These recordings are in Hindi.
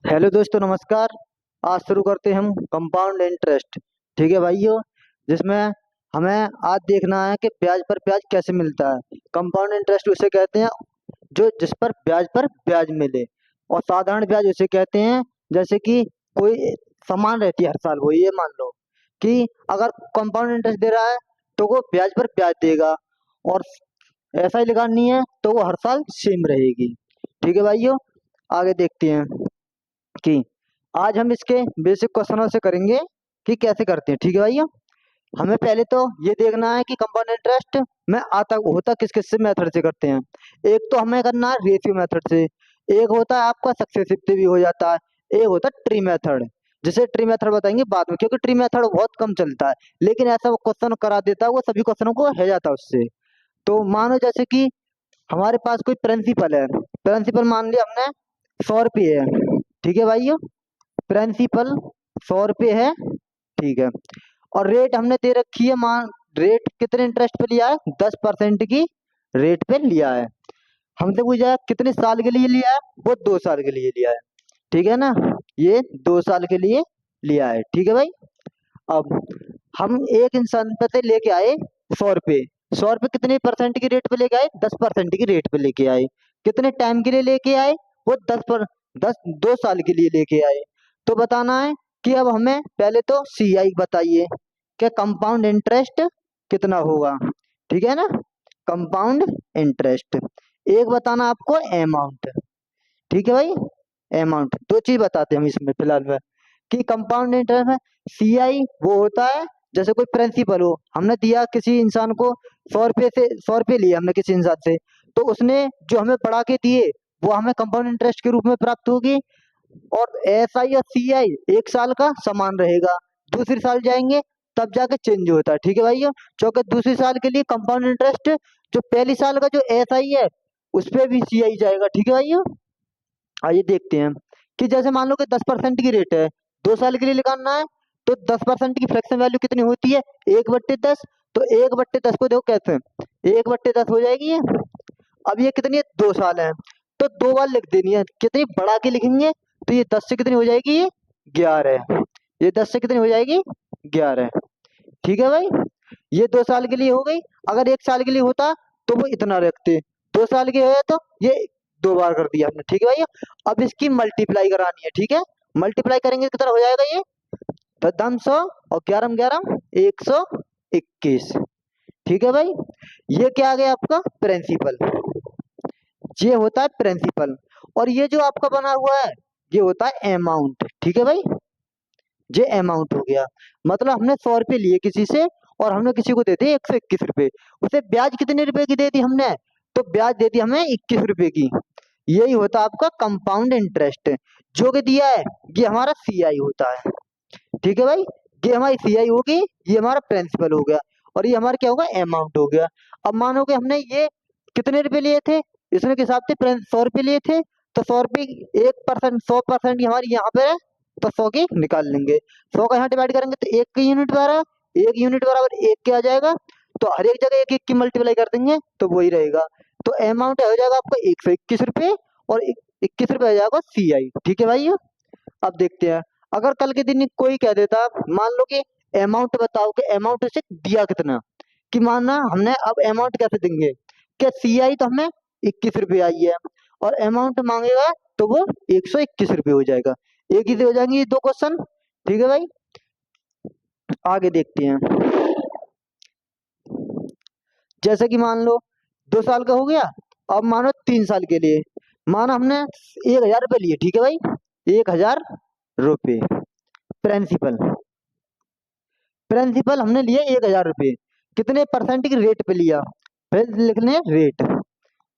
हेलो दोस्तों, नमस्कार। आज शुरू करते हैं हम कंपाउंड इंटरेस्ट। ठीक है भाइयों, जिसमें हमें आज देखना है कि ब्याज पर ब्याज कैसे मिलता है। कंपाउंड इंटरेस्ट उसे कहते हैं जो जिस पर ब्याज मिले, और साधारण ब्याज उसे कहते हैं जैसे कि कोई समान रहती है हर साल। वो ये मान लो कि अगर कंपाउंड इंटरेस्ट दे रहा है तो वो ब्याज पर ब्याज देगा, और ऐसा ही लगानी है तो वो हर साल सेम रहेगी। ठीक है भाइयों, आगे देखते हैं कि आज हम इसके बेसिक क्वेश्चनों से करेंगे कि कैसे करते हैं। ठीक है भैया, हमें पहले तो ये देखना है कि कंपाउंड इंटरेस्ट में आता होता किस किस से मेथड से करते हैं। एक तो हमें करना है रेशियो मेथड से, एक होता है आपका सक्सेसिव से भी हो जाता है, एक होता है ट्री मेथड। जिसे ट्री मेथड बताएंगे बाद में, क्योंकि ट्री मेथड बहुत कम चलता है, लेकिन ऐसा वो क्वेश्चन करा देता है, वो सभी क्वेश्चनों को है जाता है उससे। तो मानो जैसे कि हमारे पास कोई प्रिंसिपल है, प्रिंसिपल मान लिया हमने 100 रुपये है। ठीक है भाइयों, प्रिंसिपल 100 रुपये है। ठीक है, और रेट हमने दे रखी है, मान रेट कितने इंटरेस्ट पे लिया है, 10% की रेट पे लिया है। हमसे पूछा है कितने साल के लिए लिया है, वो 2 साल के लिए लिया है। ठीक है ना, ये 2 साल के लिए लिया है। ठीक है भाई, अब हम एक इंसान पे से लेके आए 100 रुपये। 100 रुपये कितने परसेंट की रेट पे लेके आए, 10% की रेट पे लेके आए। कितने टाइम के लिए लेके आए, वो 2 साल के लिए लेके आए। तो बताना है कि अब हमें पहले तो CI बताइए कि कंपाउंड इंटरेस्ट कितना होगा। ठीक है ना, कंपाउंड इंटरेस्ट। एक बताना आपको अमाउंट। ठीक है भाई, अमाउंट दो चीज बताते हैं हम इसमें फिलहाल में कि कंपाउंड इंटरेस्ट में CI वो होता है जैसे कोई प्रिंसिपल हो, हमने दिया किसी इंसान को 100 रुपये से, 100 रुपये लिए हमने किसी इंसान से, तो उसने जो हमें बढ़ा के दिए वो हमें कंपाउंड इंटरेस्ट के रूप में प्राप्त होगी। और SI और CI एक साल का समान रहेगा, दूसरी साल जाएंगे तब जाके चेंज होता है। ठीक है भाइयों, क्योंकि दूसरी साल के लिए कंपाउंड इंटरेस्ट जो पहली साल का जो SI है उस पे भी CI जाएगा। ठीक है भाइयों, आइए देखते हैं कि जैसे मान लो कि 10% की रेट है, 2 साल के लिए निकालना है, तो 10% की फ्रैक्शन वैल्यू कितनी होती है, 1/10। तो 1/10 को देखो कैसे, 1/10 हो जाएगी ये। अब ये कितनी है, 2 साल है, तो 2 बार लिख देनी है। कितनी बढ़ा के लिखेंगे, तो ये 10 से कितनी हो जाएगी, ये 11। ये 10 से कितनी हो जाएगी, 11। ठीक है भाई, ये 2 साल के लिए हो गई। अगर 1 साल के लिए होता तो वो इतना रखते, 2 साल के है तो ये 2 बार कर दिया हमने। ठीक है भाई, अब इसकी मल्टीप्लाई करानी है। ठीक है, मल्टीप्लाई करेंगे तो कितना हो जाएगा, ये 10 और 11 11 121। ठीक है भाई, ये क्या आ गया आपका प्रिंसिपल, ये होता है प्रिंसिपल। और ये जो आपका बना हुआ है ये होता है अमाउंट। ठीक है भाई, ये अमाउंट हो गया। मतलब हमने 100 रुपये लिए किसी से, और हमने किसी को दे दिए 121 रुपये। उसे ब्याज कितने रुपए की दे दी हमने, तो ब्याज दे दी हमें 21 रुपये की। यही होता है आपका कंपाउंड इंटरेस्ट। जो कि दिया है ये हमारा CI होता है। ठीक है भाई, ये हमारी CI होगी, ये हमारा प्रिंसिपल हो गया, और ये हमारा क्या होगा, अमाउंट हो गया। अब मानो कि हमने ये कितने रुपए लिए थे, इसने के हिसाब से 100 रुपये लिए थे, तो 100 रुपये 1%, 100% हमारी यहाँ पे है, तो 100 की निकाल लेंगे। 100 का यहाँ डिवाइड करेंगे तो 1 की यूनिट बराबर, 1 यूनिट बराबर 1 के आ जाएगा। तो हर एक जगह 1 1 की मल्टीप्लाई कर देंगे तो वही रहेगा। तो अमाउंट हो जाएगा आपका 121 रुपये, और 21 रुपये आ जाएगा CI। ठीक है भाई, अब देखते हैं, अगर कल के दिन कोई कह देता, मान लो कि अमाउंट बताओ कि अमाउंट से दिया कितना, कि मानना हमने अब अमाउंट कैसे देंगे, क्या CI तो हमें 21 रुपये आई है, और अमाउंट मांगेगा तो वो 121 रुपये हो जाएगा। एक ही से हो जाएंगे ये दो क्वेश्चन। ठीक है भाई, आगे देखते हैं। जैसे कि मान लो 2 साल का हो गया, अब मानो 3 साल के लिए, मानो हमने 1,000 रुपये लिए। ठीक है भाई, 1,000 रुपये प्रिंसिपल, प्रिंसिपल हमने लिए 1,000 रुपये। कितने परसेंट की रेट पे लिया, फिर लिखने रेट,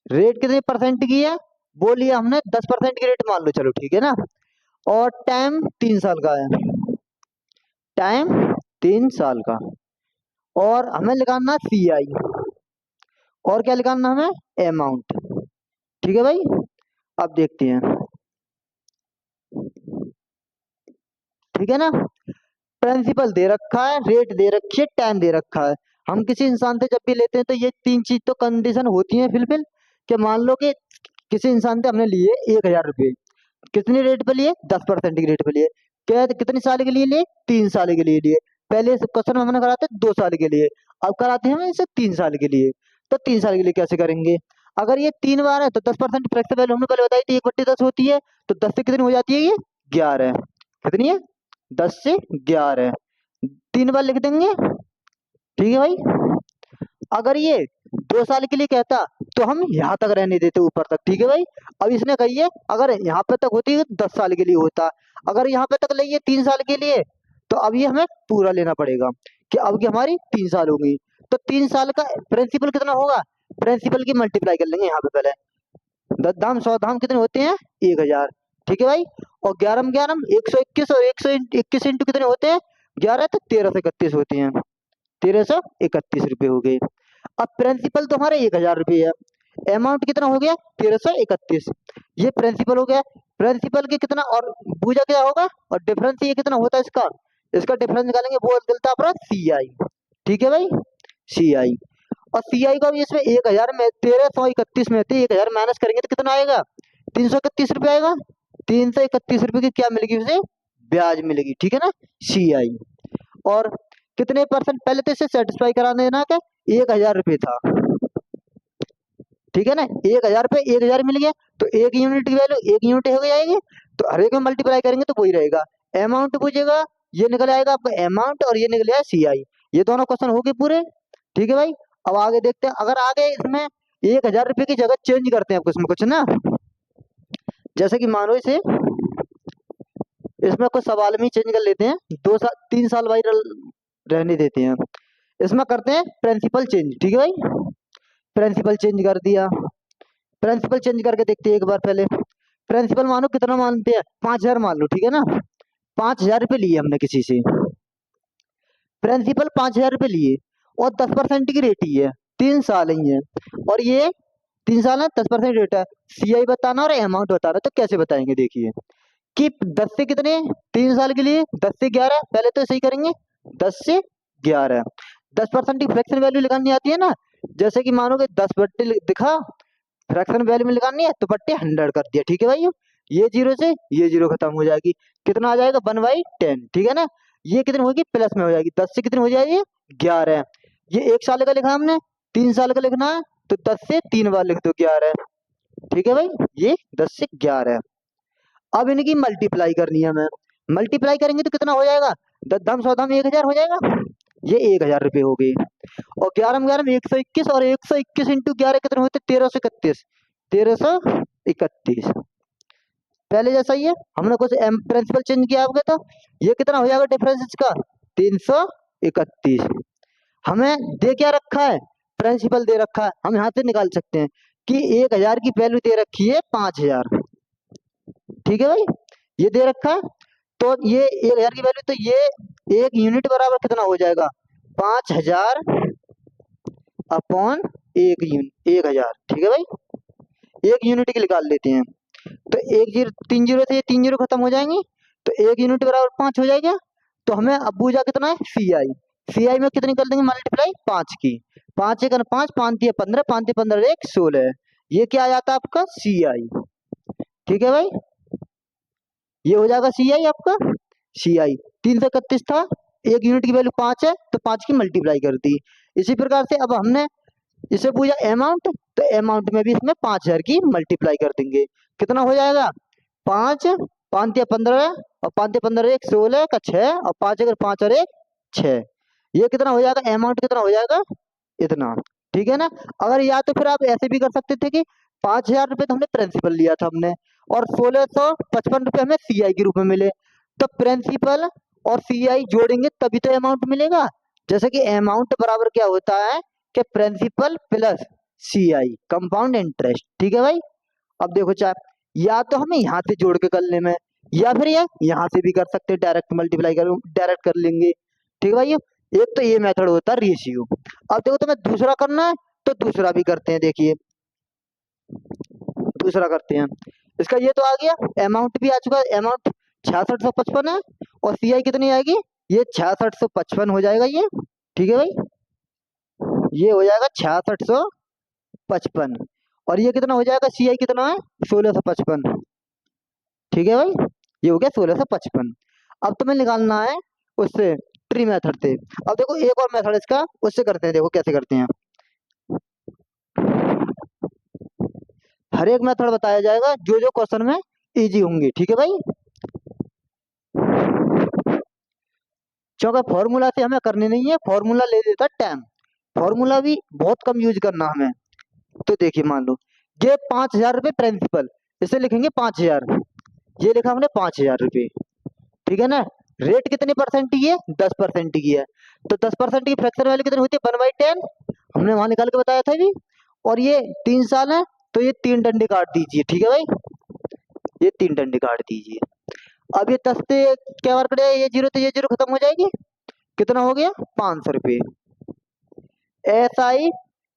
रेट कितने परसेंट की है, वो लिया हमने 10% की रेट मान लो, चलो ठीक है ना। और टाइम 3 साल का है, टाइम 3 साल का। और हमें निकालना CI, और क्या निकालना हमें, अमाउंट। ठीक है भाई, अब देखते हैं। ठीक है ना, प्रिंसिपल दे रखा है, रेट दे रखी है, टाइम दे रखा है। हम किसी इंसान से जब भी लेते हैं तो ये तीन चीज तो कंडीशन होती है फिलफिल। कि मान लो कि किसी इंसान से हमने लिए 1,000 रुपये, कितनी रेट पे लिए? 10% की रेट पे लिए। क्या कितने साल के लिए लिए? 3 साल के लिए लिए। पहले क्वेश्चन में हमने कराते 2 साल के लिए, अब कराते हैं हम इसे 3 साल के लिए। तो 3 साल के लिए कैसे करेंगे? अगर ये 3 बार है तो 10% फ्रैक्शन वैल्यू हमने पहले बताई थी 1/10 होती है। तो 10 से कितनी हो जाती है ये? 11। कितनी है? 10 से 11। 3 बार लिख देंगे। ठीक है भाई। अगर ये 2 साल के लिए कहता तो हम यहाँ तक रहने देते ऊपर तक। ठीक है भाई। अब इसने कही है अगर यहाँ पे तक होती है 10 साल के लिए होता, अगर यहाँ पे तक लिए 3 साल के लिए, तो अब ये हमें पूरा लेना पड़ेगा कि अब की हमारी 3 साल होगी। तो 3 साल का प्रिंसिपल कितना होगा? प्रिंसिपल की मल्टीप्लाई कर लेंगे यहाँ पे पहले। 10 धाम 100 धाम कितने होते हैं? 1000। ठीक है भाई। और 11 121 और 121 इंटू कितने होते हैं? 11, तो 1331 होते हैं। 1331 रुपये हो गए। अब प्रिंसिपल तो हमारे 1000 रुपये है, अमाउंट कितना हो गया? 1331। ये प्रिंसिपल हो गया। प्रिंसिपल के कितना और बूझा क्या होगा, और डिफरेंस ये कितना होता है इसका? इसका डिफरेंस निकालेंगे, वो मिलता है अपना CI। ठीक है भाई। CI। और CI को भी इसमें 1000 में 1331 में थे, 1000 माइनस करेंगे तो कितना आएगा? 331 रुपये आएगा। 331 रुपये की क्या मिलेगी उसे? ब्याज मिलेगी। ठीक है ना? CI। और कितने परसेंट? पहले तो इसे सेटिस्फाई करा देना का 1000 रुपये था। ठीक है ना? 1000 पे 1000 मिल गया, तो 1 यूनिट की वैल्यू 1 यूनिट हो जाएगी। तो हर एक में मल्टीप्लाई करेंगे तो वही रहेगा। अमाउंट पूछेगा, ये निकल आएगा आपका अमाउंट, और ये निकल आएगा CI। ये दोनों क्वेश्चन हो गए पूरे। ठीक है भाई। अब आगे देखते हैं, अगर आगे इसमें 1000 रुपये की जगह चेंज करते हैं कुछ में कुछ ना, जैसे कि मानो इसे इसमें कुछ सवाल में चेंज कर लेते हैं, 2 साल 3 साल भाई रहने देते हैं। इसमें करते हैं प्रिंसिपल चेंज। ठीक है भाई। प्रिंसिपल चेंज कर दिया। प्रिंसिपल चेंज करके देखते हैं एक बार पहले। प्रिंसिपल मानो कितना मानते हैं? 5000 मान लो। ठीक है ना? 5000 रुपये लिए हमने किसी से, प्रिंसिपल 5000 रुपये लिए, और 10% की रेट ही है, 3 साल ही है, और ये 3 साल है, 10% रेट है। CI बताना और अमाउंट बताना, तो कैसे बताएंगे देखिए कि 10 से कितने? 3 साल के लिए 10 से 11, पहले तो सही करेंगे। 10 से 11, 10% की फ्रैक्शन वैल्यू निकालनी आती है ना, जैसे कि मानो कि 10 बट्टे दिखा, फ्रैक्शन वैल्यू में निकालनी है तो बट्टे 100 कर दिया। ठीक है भाई। ये जीरो से ये जीरो खत्म हो जाएगी, कितना आ जाएगा? 1/10। ठीक है ना? ये कितनी होगी? प्लस में हो जाएगी, 10 से कितनी हो जाएगी? 11। ये 1 साल का लिखा हमने, 3 साल का लिखना है, तो 10 से 3 बार लिख दो 11। ठीक है भाई। ये 10 से 11। अब इनकी मल्टीप्लाई करनी है हमें। मल्टीप्लाई करेंगे तो कितना हो जाएगा? 10 धाम 100 धाम 1000 हो जाएगा। ये 1000 रुपये हो गए। और 11 में 121, और 121 इंटू 11 कितने होते? 1331। 1331 पहले जैसा ही है, हमने कुछ प्रिंसिपल चेंज किया आपके, तो ये कितना हो जाएगा डिफरेंस इसका? 331। हमें दे क्या रखा है? प्रिंसिपल दे रखा है, हम यहाँ से निकाल सकते हैं कि 1000 की वैल्यू दे रखी है 5000। ठीक है भाई। ये दे रखा है, तो ये 1000 की वैल्यू, तो ये 1 यूनिट बराबर कितना हो जाएगा? 5000 अपॉन 1000। ठीक है भाई। 1 यूनिट की निकाल लेते हैं, तो 1 0 3 0 से ये 3 0 खत्म हो जाएंगे, तो 1 यूनिट बराबर 5 हो जाएगा। तो हमें अब बूझा कितना है? CI में कितनी कर देंगे मल्टीप्लाई? 5 की। 5 1 5, 5 3 15, 5 3 15 1 16। ये क्या आ जाता है आपका? CI। ठीक है भाई। ये हो जाएगा CI आपका। CI 331 था, 1 यूनिट की वैल्यू 5 है, तो 5 की मल्टीप्लाई कर दी। इसी प्रकार से अब हमने इसे पूछा अमाउंट, तो अमाउंट में भी इसमें 5000 की मल्टीप्लाई कर देंगे। कितना हो जाएगा? 5 5 या 15, और 5 या 15 1 16 का 6, और 5 अगर 5 और 1 6। ये कितना हो जाएगा? अमाउंट कितना हो जाएगा? इतना। ठीक है ना? अगर या तो फिर आप ऐसे भी कर सकते थे कि 5000 रुपये तो हमने प्रिंसिपल लिया था हमने, और 1655 रुपये हमें CI के रूप में मिले, तो प्रिंसिपल और CI जोड़ेंगे तभी तो अमाउंट मिलेगा। जैसे कि अमाउंट बराबर क्या होता है कि principal plus CI, compound interest. ठीक है भाई। अब देखो चाहे या तो हमें यहाँ से जोड़ के कर ले में, या फिर ये यहाँ से भी कर सकते हैं, डायरेक्ट मल्टीप्लाई कर डायरेक्ट कर लेंगे। ठीक है भाई। एक तो ये मेथड होता है रेशियो। अब देखो तुम्हें दूसरा करना है, तो दूसरा भी करते हैं। देखिए दूसरा करते हैं, इसका ये तो आ गया, अमाउंट भी आ चुका है, अमाउंट 6655 है, और CI कितनी आएगी? ये 6655 हो जाएगा ये। ठीक है भाई। ये हो जाएगा 6655, और ये कितना हो जाएगा? CI कितना है? 1655। ठीक है भाई, ये हो गया 1655। अब तुम्हें निकालना है उससे ट्री मेथड से। अब देखो एक और मेथड इसका उससे करते हैं, देखो कैसे करते हैं। हर एक मेथड बताया जाएगा जो जो क्वेश्चन में इजी होंगे, ठीक है भाई। क्योंकि फॉर्मूला से हमें करनी नहीं है, फॉर्मूला ले लेता टाइम, फॉर्मूला भी बहुत कम यूज करना हमें। तो देखिए मान लो ये 5,000 रुपये प्रिंसिपल, इसे लिखेंगे 5,000, ये लिखा हमने 5,000 रुपये, ठीक है ना। रेट कितने परसेंट की है, 10% की है। तो 10% की फ्रैक्शन वैल्यू कितनी होती है, 1/10, हमने वहां निकाल के बताया था भी। और ये 3 साल है, तो ये 3 डंडे काट दीजिए, ठीक है भाई, ये 3 डंडे काट दीजिए। अब ये 10 से क्या बार कटे, ये जीरो तो ये जीरो खत्म हो जाएगी, कितना हो गया, 500 रुपये। ऐसा ही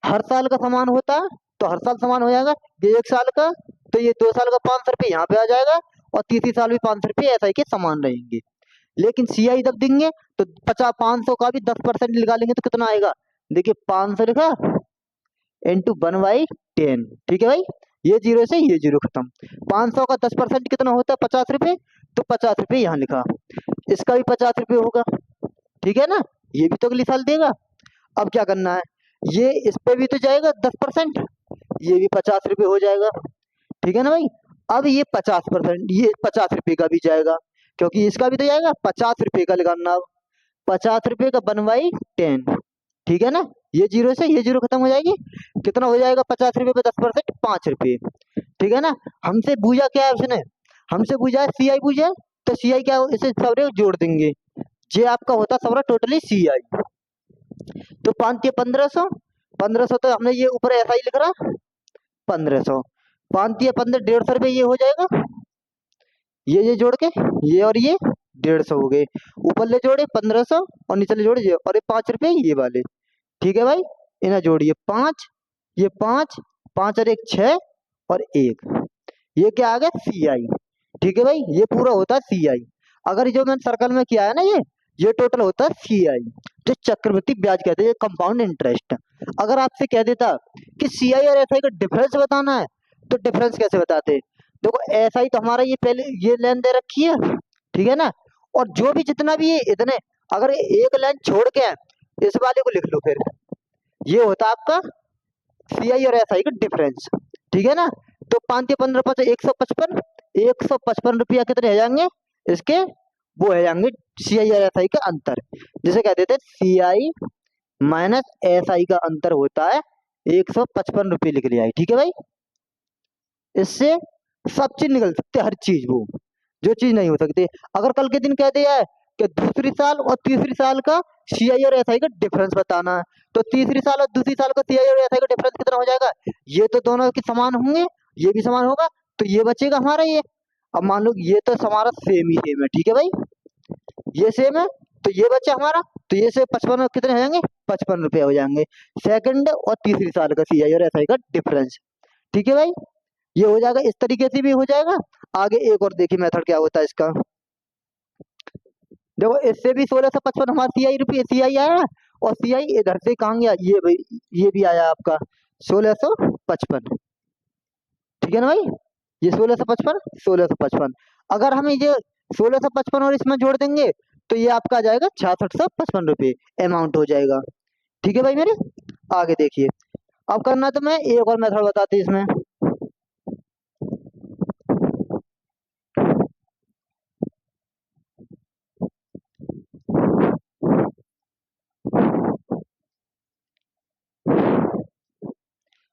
हर साल का समान होता है, तो हर साल समान हो जाएगा। ये 1 साल का, तो ये 2 साल का 500 रुपये यहाँ पे आ जाएगा, और तीसरी साल भी 500 रुपये ऐसा ही के समान रहेंगे। लेकिन सीआई जब देंगे तो 500 का भी 10% निकालेंगे तो कितना आएगा, देखिए 500 लिखा इंटू 1/10, ठीक है भाई, ये जीरो से ये जीरो खत्म। 500 का 10% कितना होता है, 50 रुपये, तो 50 रुपये यहाँ लिखा, इसका भी 50 रुपये होगा, ठीक है ना, ये भी तो अगली साल देगा। अब क्या करना है, ये इस पे भी तो जाएगा 10%, ये भी 50 रुपये हो जाएगा, ठीक है ना भाई। अब ये 50%, ये 50 रुपये का भी जाएगा, क्योंकि इसका भी तो जाएगा, 50 रुपये का लगाना। अब 50 रुपये का 1/10, ठीक है ना, ये जीरो से ये जीरो खत्म हो जाएगी, कितना हो जाएगा, 50 रुपये पे 10%, 5 रुपये, ठीक है ना। हमसे पूछा क्या है उसने, हमसे पूछा है सीआई पूछा है, तो सीआई क्या इसे सब जोड़ देंगे, ये आपका होता सब टोटली सीआई। तो 5 के 1500, 1500 तो हमने ये ऊपर ऐसा ही लिख रहा, 1500, 5 या 15, 150 रुपये ये हो जाएगा, ये जोड़ के, ये और ये 150 हो गए, ऊपर ले जोड़े 1500 और नीचे ले जोड़े ये, और ये 5 रुपये ये वाले, ठीक है भाई। इन्हें जोड़िए 5, ये 5, 5 और 1 6, और 1, ये क्या आ गया, सी आई, ठीक है भाई, ये पूरा होता है सी आई। अगर जो मैंने सर्कल में किया है ना, ये टोटल होता है सी आई, जो चक्रवृद्धि ब्याज कहते हैं, कंपाउंड इंटरेस्ट। अगर आपसे कह देता कि सी आई और एस आई का डिफरेंस बताना है, तो डिफरेंस कैसे बताते, देखो एस आई तो हमारा ये पहले ये लाइन दे रखी है, ठीक है ना, और जो भी जितना भी ये इतने, अगर एक लाइन छोड़ के इस वाले को लिख लो, फिर ये होता आपका सी आई और एस आई का डिफरेंस, ठीक है ना। तो 5 या 15 5 155, 155 रुपया कितने हो जाएंगे इसके, वो हो जाएंगे सी आई और एस आई का अंतर, जिसे कहते थे सी आई माइनस एस आई का अंतर होता है 155 रुपये, लिख लिया है, ठीक है भाई। इससे सब चीज निकल सकते, हर चीज, वो जो चीज नहीं हो सकती। अगर कल के दिन कह दिया है कि दूसरी साल और तीसरी साल का सीआई और एसआई का डिफरेंस बताना है, तो तीसरी साल और दूसरी साल का सीआई और एसआई का डिफरेंस कितना हो जाएगा, ये तो दोनों के समान होंगे, ये भी समान होगा, तो ये बचेगा हमारा ये। अब मान लो ये तो हमारा सेम ही सेम है, ठीक है भाई, ये सेम है, तो ये बचा हमारा, तो ये से 55 कितने हो जाएंगे, 55 रुपये हो जाएंगे, सेकंड और तीसरी साल का सीआई और एसआई का डिफरेंस, ठीक है भाई। ये हो जाएगा, इस तरीके से भी हो जाएगा। आगे एक और देखिए मेथड क्या होता है इसका, देखो इससे भी 1655 हमारा सीआई रुपये सीआई आया, और सीआई इधर से कहाँ गया, ये भाई, ये भी आया आपका 1655, ठीक है ना भाई, ये 1655 1655। अगर हम ये 1655 और इसमें जोड़ देंगे, तो ये आपका आ जाएगा 6655 रुपये अमाउंट हो जाएगा, ठीक है भाई मेरे। आगे देखिए, अब करना तो मैं एक और मेथड बताती इसमें।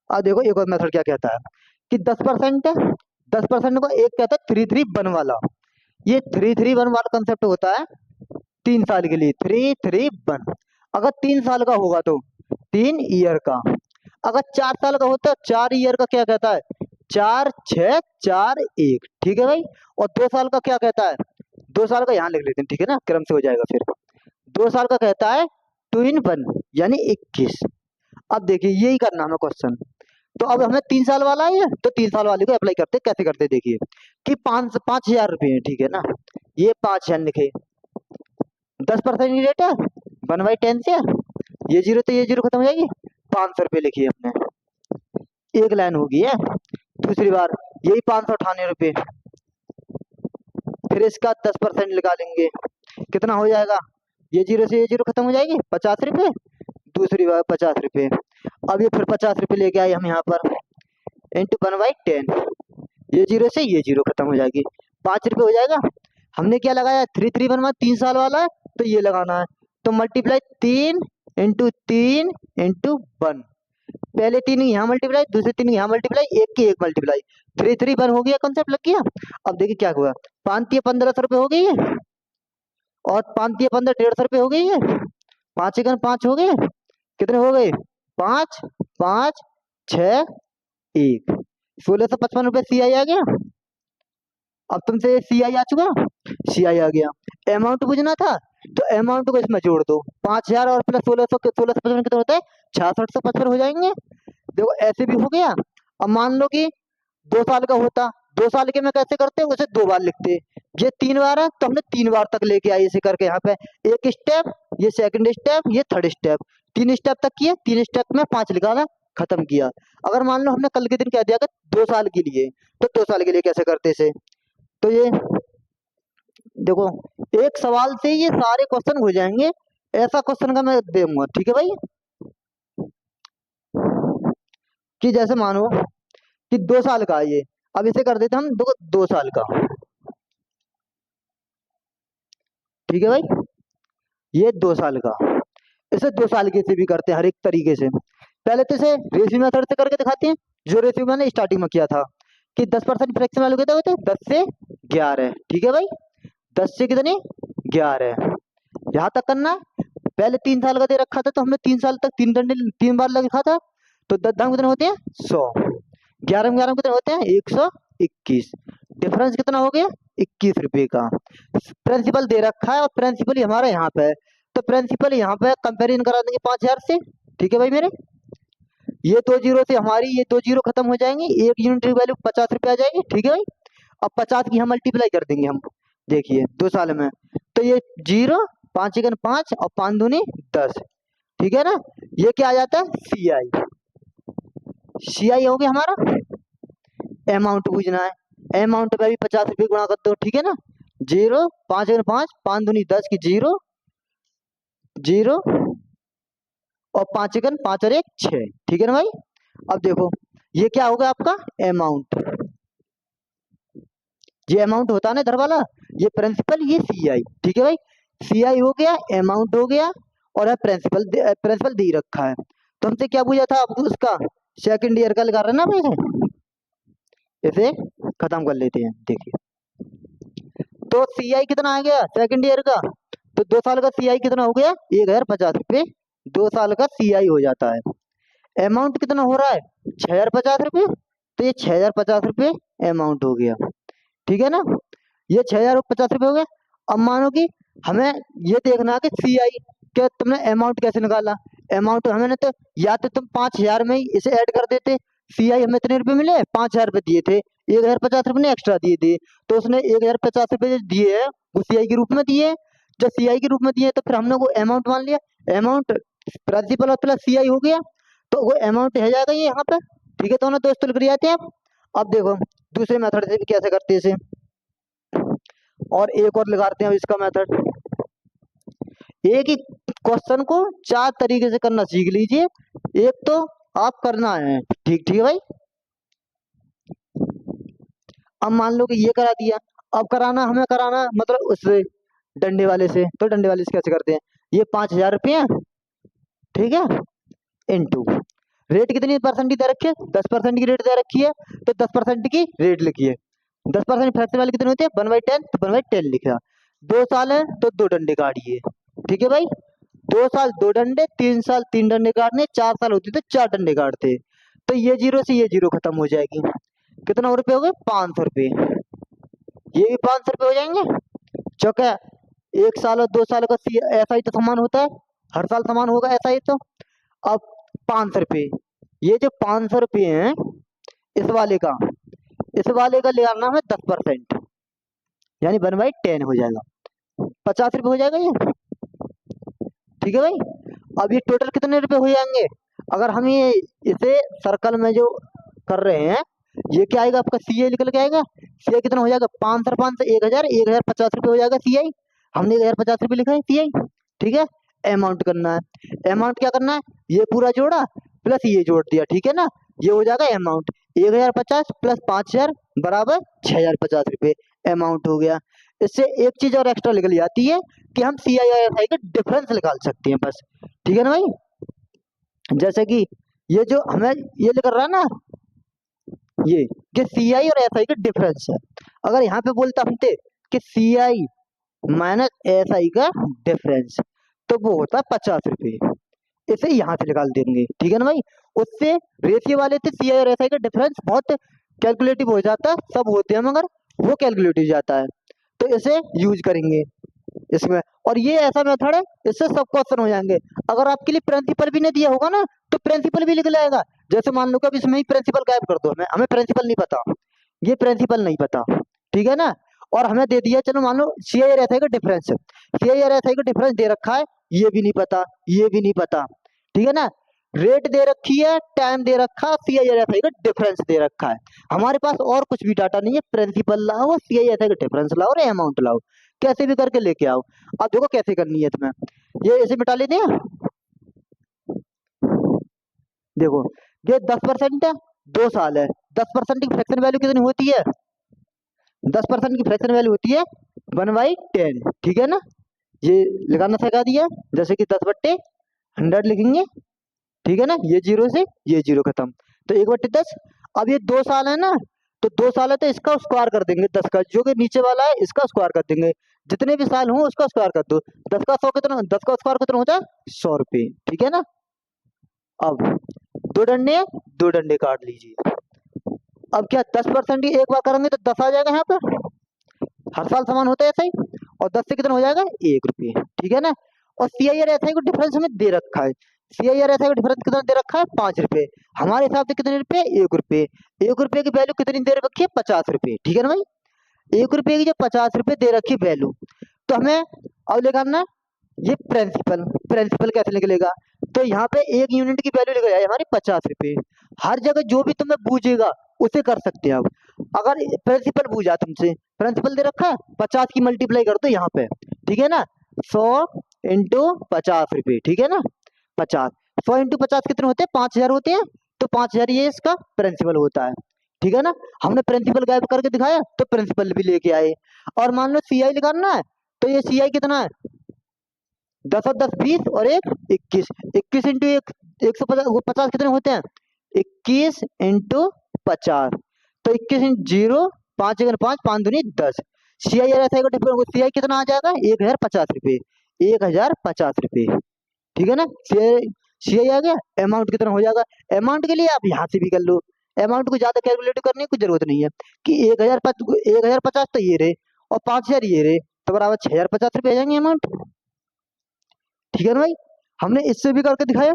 अब देखो एक और मेथड क्या कहता है कि 10% है, 10% को एक कहता है 3-3-1 वाला, ये 3-3-1 वाला कंसेप्ट होता है 3 साल के लिए, 3-3-1। अगर 3 साल का होगा तो 3 ईयर का, अगर 4 साल का होता है 4 ईयर का क्या कहता है, 4-6-4-1, ठीक है भाई। और 2 साल का क्या कहता है, 2 साल का यहाँ लिख लेते हैं, ठीक है ना, क्रम से हो जाएगा फिर। 2 साल का कहता है 2-in-1 यानी 21। अब देखिए यही करना हमें क्वेश्चन, तो अब हमें 3 साल वाला है, तो 3 साल वाले को अप्लाई करते, कैसे करते देखिए, कि 5,000 रुपये है, ठीक है ना, ये 5,000 लिखे, 10% की रेट है, 1/10 से, ये जीरो तो ये जीरो खत्म हो जाएगी, 500 रुपये लिखिए हमने, एक लाइन होगी है। दूसरी बार यही 598 रुपये, फिर इसका 10% निकालेंगे, कितना हो जाएगा? ये जीरो से ये जीरो खत्म हो जाएगी, 50 रुपये। दूसरी बार 50 रुपये। अब ये फिर 50 रुपये लेके आए हम यहाँ पर, इंटू 1/10। ये जीरो से ये जीरो खत्म हो जाएगी, 5 रुपये हो जाएगा। हमने क्या लगाया? 3 3 1 1, 3 साल वाला है, तो ये लगाना है। तो मल्टीप्लाई 3 × 3 × 1। पहले 3 यहाँ मल्टीप्लाई, दूसरे 3 यहाँ मल्टीप्लाई, एक की एक मल्टीप्लाई। 3 3 1 हो गया, कॉन्सेप्ट लग गया। अब देखिए क्या हुआ, 5×3 = 1500 रुपये हो गई है, और 5×3 = 15, 150 रुपये हो गई है। 5×1 = 5 हो गए, कितने हो गए? 5 5 6 1, 1655 रुपये CI आ गया। अब तुमसे CI आ चुका, CI आ गया। अमाउंट पूछना था, तो अमाउंट को इसमें जोड़ दो, 5000 और प्लस 1655 कितना होता है? 6655 हो जाएंगे। देखो ऐसे भी हो गया। अब मान लो कि 2 साल का होता, 2 साल के में कैसे करते हैं, उसे 2 बार लिखते। ये 3 बार है, तो हमने 3 बार तक लेके आए इसे करके यहाँ पे। एक स्टेप, ये सेकंड स्टेप, ये थर्ड स्टेप, 3 स्टेप तक किए। 3 स्टेप में 5 निकाला, खत्म किया। अगर मान लो हमने कल के दिन कह दिया कि 2 साल के लिए, तो 2 साल के लिए कैसे करते इसे? तो ये देखो, एक सवाल से ये सारे क्वेश्चन हो जाएंगे। ऐसा क्वेश्चन का मैं दूंगा, ठीक है भाई? कि जैसे मानो कि 2 साल का है ये, अब इसे कर देते हम, देखो 2 साल का, ठीक है भाई? ये 2 साल का, इसे 2 साल के से भी करते हैं हर एक तरीके से। पहले तो इसे रेशियो मेथड से करके दिखाते हैं, जो रेशियो मैंने स्टार्टिंग में किया था कि 10% फ्रैक्शन वैल्यू कितने होते हैं? 10 से 11, ठीक है भाई? 10 से कितने? 11, यहाँ तक करना। पहले 3 साल का दे रखा था, तो हमने 3 साल तक 3 बार लिखा था। तो 10 दाम कितने होते हैं? 100। 11 में 11 कितने होते हैं? 121। डिफरेंस कितना हो गया? 21 रुपये का। प्रिंसिपल दे रखा है, और प्रिंसिपल ही हमारा यहाँ पे है, तो प्रिंसिपल यहाँ पे कंपेरिजन करा देंगे 5000 से, ठीक है भाई मेरे? ये 2 जीरो से हमारी ये 2 जीरो खत्म हो जाएंगे, एक यूनिट की वैल्यू 50 रुपये आ जाएगी, ठीक है भाई? अब 50 की हम मल्टीप्लाई कर देंगे हम, देखिए 2 साल में, तो ये जीरो, 5×5 और 5×2 = 10, ठीक है ना? ये क्या आ जाता है? CI। CI हो गया हमारा। अमाउंट पूछना है, अमाउंट पे भी 50 रुपये गुणा कर दो, ठीक है ना? जीरो, 5×5, 5×2 = 10 की जीरो जीरो, और 5×5 और 1 6, ठीक है ना भाई? अब देखो ये क्या होगा आपका? अमाउंट। ये अमाउंट होता है ना इधर वाला, ये प्रिंसिपल, ये CI, ठीक है भाई? CI हो गया, अमाउंट हो गया, और है प्रिंसिपल। प्रिंसिपल दे रखा है। तो हमसे क्या पूछा था आपको? उसका सेकंड ईयर का लगा रहे ना भाई, इसे खत्म कर लेते हैं। देखिए तो CI कितना आ गया सेकंड ईयर का? तो 2 साल का CI कितना हो गया? 1050 रुपये 2 साल का CI हो जाता है। अमाउंट कितना हो रहा है? 6050 रुपये, तो ये 6050 रुपये अमाउंट हो गया, ठीक है ना? ये 6050 रुपये हो गए। अब मानो कि हमें ये देखना है कि CI क्या तुमने अमाउंट कैसे निकाला? अमाउंट हमें तो, या तो तुम 5000 में ही इसे ऐड कर देते। CI हमें इतने रुपए मिले, 5000 रुपये दिए थे, 1050 रुपये ने एक्स्ट्रा दिए थे, तो उसने 1050 रुपये जो दिए है वो CI के रूप में दिए। जब CI के रूप में दिए तो फिर हमने वो अमाउंट मान लिया। अमाउंट प्रिंसिपल और प्लस CI हो गया, तो वो अमाउंट है जाएगा ये यहाँ पे, ठीक है? दोनों दोस्त लिख जाते हैं आप। अब देखो दूसरे मेथड से भी कैसे करते हैं इसे, और एक और लगाते हैं अब इसका मेथड। एक ही क्वेश्चन को 4 तरीके से करना सीख लीजिए। एक तो आप करना है, ठीक ठीक है भाई? अब मान लो कि ये करा दिया, अब कराना हमें कराना मतलब उससे डंडे वाले से। तो डंडे वाले से कैसे करते हैं? ये 5000 रुपये, ठीक है, इनटू रेट कितनी परसेंट की दे रखी है? 10% की रेट दे रखी है, तो 10% की रेट लिखिए। 10% फ्रैक्शन वाले कितने होते हैं? 1/10, तो 1/10 लिखा। 2 साल है तो 2 डंडे काटिए, ठीक है भाई? 2 साल 2 डंडे, 3 साल 3 डंडे काटने, 4 साल होती तो 4 डंडे काटते। तो ये जीरो से ये जीरो खत्म हो जाएगी। कितना रुपये हो गए? 500 रुपये। ये भी 500 रुपये हो जाएंगे, क्योंकि 1 साल और 2 साल का ऐसा ही तो समान होता है, हर साल समान होगा ऐसा ही तो। अब 500 रुपये, ये जो 500 रुपये हैं इस वाले का, इस वाले का ले आना है 10%, यानी 1/10 हो जाएगा, 50 रुपये हो जाएगा ये, ठीक है भाई? अब ये टोटल कितने रुपए हो जाएंगे? अगर हम ये इसे सर्कल में जो कर रहे हैं, ये क्या आएगा आपका? CI निकल के आएगा। सी आई कितना हो जाएगा, 500 500 1000, 1050 रुपये हो जाएगा सी आई। हमने 1050 रुपये लिखा है सी आई। ठीक है, अमाउंट करना है। अमाउंट क्या करना है, ये पूरा जोड़ा प्लस ये जोड़ दिया, ठीक है ना, ये हो जाएगा अमाउंट। 1050 प्लस 5000 बराबर 6050 रुपये अमाउंट हो गया। इससे एक चीज और एक्स्ट्रा निकल जाती है कि हम सी आई और एफ आई का डिफरेंस निकाल सकते हैं बस। ठीक है ना भाई, जैसे कि ये जो हमें ये लिख रहा है ना, ये सी आई और एफ आई का डिफरेंस है। अगर यहाँ पे बोलता हमसे कि सी आई माइनस एस आई का डिफरेंस, तो वो होता है 50 रुपये। इसे यहाँ से निकाल देंगे, ठीक है ना भाई। उससे रेशियो वाले थे सी आई और एस आई का डिफरेंस बहुत कैलकुलेटिव हो जाता है, सब होते हैं मगर वो कैलकुलेटिव जाता है, तो इसे यूज करेंगे इसमें। और ये ऐसा मेथड है, इससे सब क्वेश्चन हो जाएंगे। अगर आपके लिए प्रिंसिपल भी नहीं दिया होगा ना, तो प्रिंसिपल भी लिख लाएगा। जैसे मान लो कि अब इसमें ही प्रिंसिपल गायब कर दो, हमें हमें प्रिंसिपल नहीं पता, ये प्रिंसिपल नहीं पता, ठीक है ना। और हमें दे दिया, चलो मान लो सी आई और एस आई का डिफरेंस, सी आई और एस आई का डिफरेंस दे रखा है, ये भी नहीं पता, ये भी नहीं पता, ठीक है ना। रेट दे रखी है, टाइम दे रखा, सी आई और एस आई का डिफरेंस दे रखा है। हमारे पास और कुछ भी डाटा नहीं है, प्रिंसिपल लाओ, सी आई एस आई का डिफरेंस लाओ और अमाउंट लाओ, कैसे भी करके लेके आओ। अब देखो कैसे करनी है तुम्हें, ये ऐसे मिटा लेते हैं। देखो ये 10% है, 2 साल है, 10% की फ्रैक्शन वैल्यू कितनी होती है, 10% की फ्रैक्शन वैल्यू होती है 1/10, ठीक है ना। ये लगाना सिखा दिया, जैसे कि 10/100 लिखेंगे, ठीक है ना, ये जीरो से ये जीरो खत्म, तो 1/10। अब ये 2 साल है ना, तो 2 साल है तो इसका स्क्वायर कर देंगे, 10 का जो कि नीचे वाला है इसका स्क्वायर कर देंगे, जितने भी साल हो उसका स्क्वायर कर दो। 10 का 100 कितना, 10 का स्क्वायर कितना होता है 100 रुपये, ठीक है ना। अब दो डंडे हैं, 2 डंडे काट लीजिए। अब क्या 10% की एक बार करेंगे तो 10 आ जाएगा यहाँ पर, हर साल समान होता है ऐसा ही। और 10 से कितना हो जाएगा 1 रुपये, ठीक है ना। और सी आई और एस आई को डिफरेंस हमें दे रखा है, सी आई और एस आई को डिफरेंस कितना दे रखा है 5 रुपये, हमारे हिसाब से कितने रुपये 1 रुपये। 1 रुपये की वैल्यू कितनी दे रखी है 50 रुपये, ठीक है ना भाई। 1 रुपये की जो 50 रुपये दे रखी वैल्यू, तो हमें अब निकालना ये प्रिंसिपल। प्रिंसिपल कैसे निकलेगा, तो यहाँ पे एक यूनिट की वैल्यू लिखा जाए हमारी 50 रुपये। हर जगह जो भी तुम्हें बूझेगा उसे कर सकते हैं। अब अगर प्रिंसिपल बूझा तुमसे, प्रिंसिपल दे रखा है 50 की मल्टीप्लाई कर दो यहाँ पे, ठीक है ना, 100 × 50 रुपये, ठीक है ना। 50, 100 × 50 कितने होते हैं 5000 होते हैं, तो 5000 ये इसका प्रिंसिपल होता है, ठीक है ना। हमने प्रिंसिपल गायब करके दिखाया तो प्रिंसिपल भी लेके आए। और मान लो सी आई निकालना है, तो ये सी आई कितना है 10 और 10 20 और 1 21, 21 इंटू 150, 50 कितने होते हैं 21 इंटू 50, तो 21 इंटू 0, 5 1 5, 5 दूनी 10। सी आई आर एस आई का डिफरेंस, सी आई कितना आ जाएगा 1050 रुपये, 1050 रुपये, ठीक है ना। सी आई आ गया। अमाउंट कितना हो जाएगा, अमाउंट के लिए आप यहाँ से भी कर लो, अमाउंट को ज्यादा कैलकुलेट करने की जरूरत नहीं है कि 1050 तो ये रहे और 5000 ये रहे, तो बराबर 6050 रुपये आ जाएंगे अमाउंट, ठीक है ना भाई। हमने इससे भी करके दिखाया,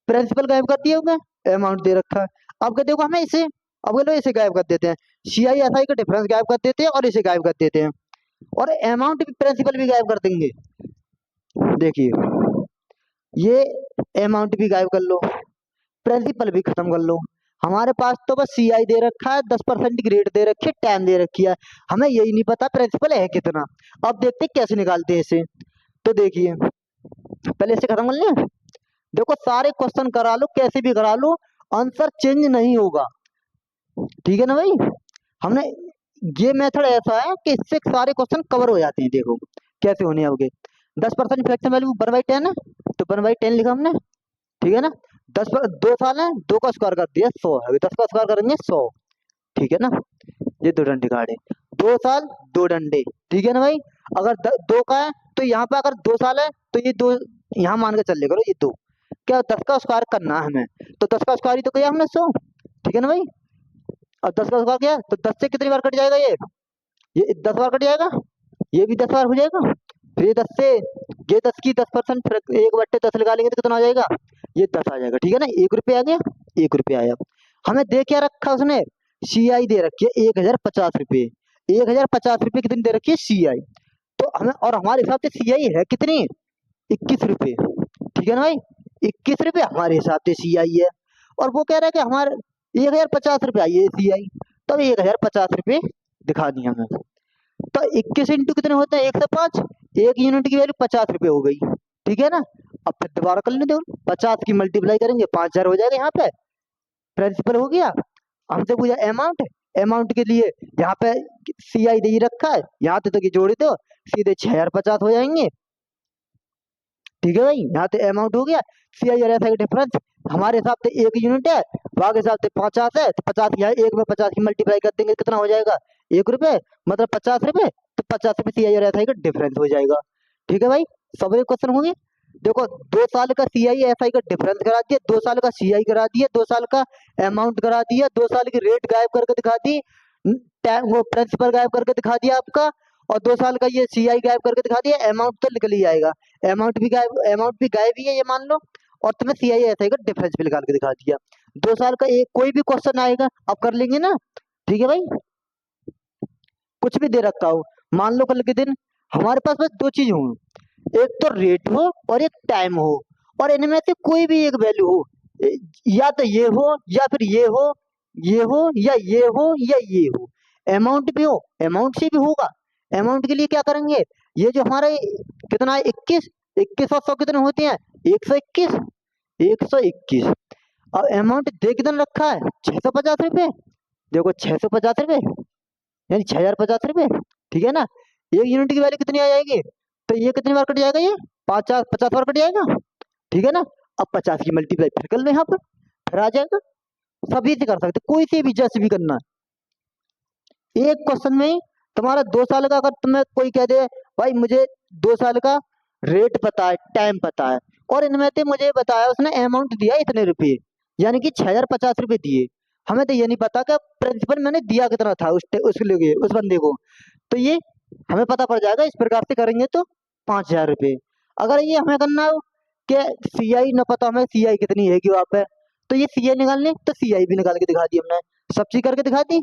प्रिंसिपल गायब कर दिया होगा, अमाउंट दे रखा है। अब क्या देखो हमें इसे, अब लो इसे गायब कर देते हैं, सी आई एस आई का डिफरेंस गायब कर देते हैं और इसे गायब कर देते हैं, और अमाउंट भी प्रिंसिपल भी गायब कर देंगे। देखिए ये अमाउंट भी गायब कर लो, प्रिंसिपल भी खत्म कर लो। हमारे पास तो बस सी आई दे रखा है, 10% की रेट दे रखी है, टाइम दे रखी है, हमें यही नहीं पता प्रिंसिपल है कितना। अब देखते हैं कैसे निकालते हैं इसे। तो देखिए पहले इसे खत्म कर लें। देखो सारे क्वेश्चन करा लो, कैसे भी करा लो, आंसर चेंज नहीं होगा, ठीक है ना भाई। हमने ये मेथड ऐसा है कि इससे सारे क्वेश्चन कवर हो जाते हैं। देखो कैसे होने होंगे, 10% फ्रैक्शन वैल्यू 1/10 है, तो 1/10 लिखा हमने, ठीक है ना। 2 साल है, 2 का स्क्वायर कर दिया 100 है, 10 का स्क्वायर करेंगे 100, ठीक है ना। ये 2 डंडे काटे, 2 साल 2 डंडे, ठीक है ना भाई। अगर 2 का है तो यहाँ पे अगर 2 साल है तो ये 2 यहाँ मान के चल ले करो, ये 2 क्या 10 का स्क्वायर करना है हमें, तो 10 का स्क्वायर ही तो किया हमने 100, ठीक है ना भाई। अब 10 का स्क्वायर किया तो 10 से कितनी बार कट जाएगा, ये 10 बार कट जाएगा, ये भी 10 बार हो जाएगा, फिर ये 10 से ये 10 की 10% 1/10 निकालेंगे तो कितना आ जाएगा, ये 10 आ जाएगा, ठीक है ना। 1 रुपये आ गया, 1 रुपये आया। हमें दे क्या रखा उसने, सी आई दे रखी है 1050 रुपये, 1050 रुपये कितनी दे रखी है सी आई, तो हमें और हमारे हिसाब से सी आई है कितनी 21 रुपये, ठीक है ना भाई। 21 रुपये हमारे हिसाब से सी आई है, और वो कह रहा है कि हमारे 1050 रुपये आई है सी आई, तो 1050 रुपये दिखा दी हमें। तो 21 इंटू कितने होते हैं, 105। एक यूनिट की वैल्यू 50 रुपये हो गई, ठीक है ना। अब फिर दोबारा कर लेते हैं, 50 की मल्टीप्लाई करेंगे 5000 हो जाएगा। यहाँ पे प्रिंसिपल हो गया। हमसे पूछा अमाउंट, अमाउंट के लिए यहाँ पे सी आई दे रखा है, यहाँ तो ये जोड़े दो, सीधे 6050 हो जाएंगे, ठीक है भाई। यहाँ तो अमाउंट हो गया, सी आई और एस आई का डिफरेंस हमारे हिसाब से 1 यूनिट है, वहाँ के हिसाब से 50 है, तो 50 यहाँ एक में 50 की मल्टीप्लाई कर देंगे, कितना हो जाएगा, 1 रुपये, मतलब 50 रुपये। तो 50 रुपये सी आई और एस आई का डिफरेंस हो जाएगा, ठीक है भाई। सब क्वेश्चन होंगे। देखो 2 साल का सी आई एस आई का डिफरेंस करा दिया, 2 साल का सी आई करा दिया, 2 साल का अमाउंट करा दिया, 2 साल की रेट गायब करके दिखा दी, वो प्रिंसिपल गायब करके दिखा दिया आपका, और 2 साल का ये सी आई गायब करके दिखा दिया। अमाउंट तो निकल ही आएगा, अमाउंट भी गायब ही है ये मान लो, और तुम्हें सी आई एस आई का डिफरेंस भी निकाल के दिखा दिया। 2 साल का एक कोई भी क्वेश्चन आएगा अब कर लेंगे ना, ठीक है भाई। कुछ भी दे रखा हो, मान लो कल के दिन हमारे पास बस 2 चीज हो, एक तो रेट हो और एक टाइम हो, और इनमें से कोई भी एक वैल्यू हो, या तो ये हो या फिर ये हो, ये हो या ये हो या ये हो। अमाउंट भी हो, अमाउंट से भी होगा। अमाउंट के लिए क्या करेंगे, ये जो हमारा कितना है 21, 21 और 100 कितने होते हैं, 121, 121। और अमाउंट दे कितना रखा है, 650 रुपये। देखो 650 रुपये यानी 6050 रुपये, ठीक है ना। एक यूनिट की वैल्यू कितनी आ जाएगी, तो ये कितनी बार कट जाएगा, ये 50 बार कट जाएगा, ठीक है ना। अब 50 की मल्टीप्लाई फिर कर लो यहाँ पर, फिर आ जाएगा। सभी से कर सकते, कोई से भी जैसे भी करना है। एक क्वेश्चन में ही तुम्हारा 2 साल का, अगर तुम्हें कोई कह दे भाई मुझे 2 साल का रेट पता है, टाइम पता है, और इनमें से मुझे बताया उसने अमाउंट दिया इतने रुपये, यानी कि 6050 रुपये दिए, हमें तो ये नहीं पता कि प्रिंसिपल मैंने दिया कितना था उस लिए उस बंदे को, तो ये हमें पता पड़ जाएगा। इस प्रकार से करेंगे तो 5000 रुपये। अगर ये हमें करना हो कि सी आई न पता हमें सी आई कितनी है कि वहाँ पे, तो ये सी आई निकालने, तो सी आई भी निकाल के दिखा दी हमने, सब चीज करके दिखा दी।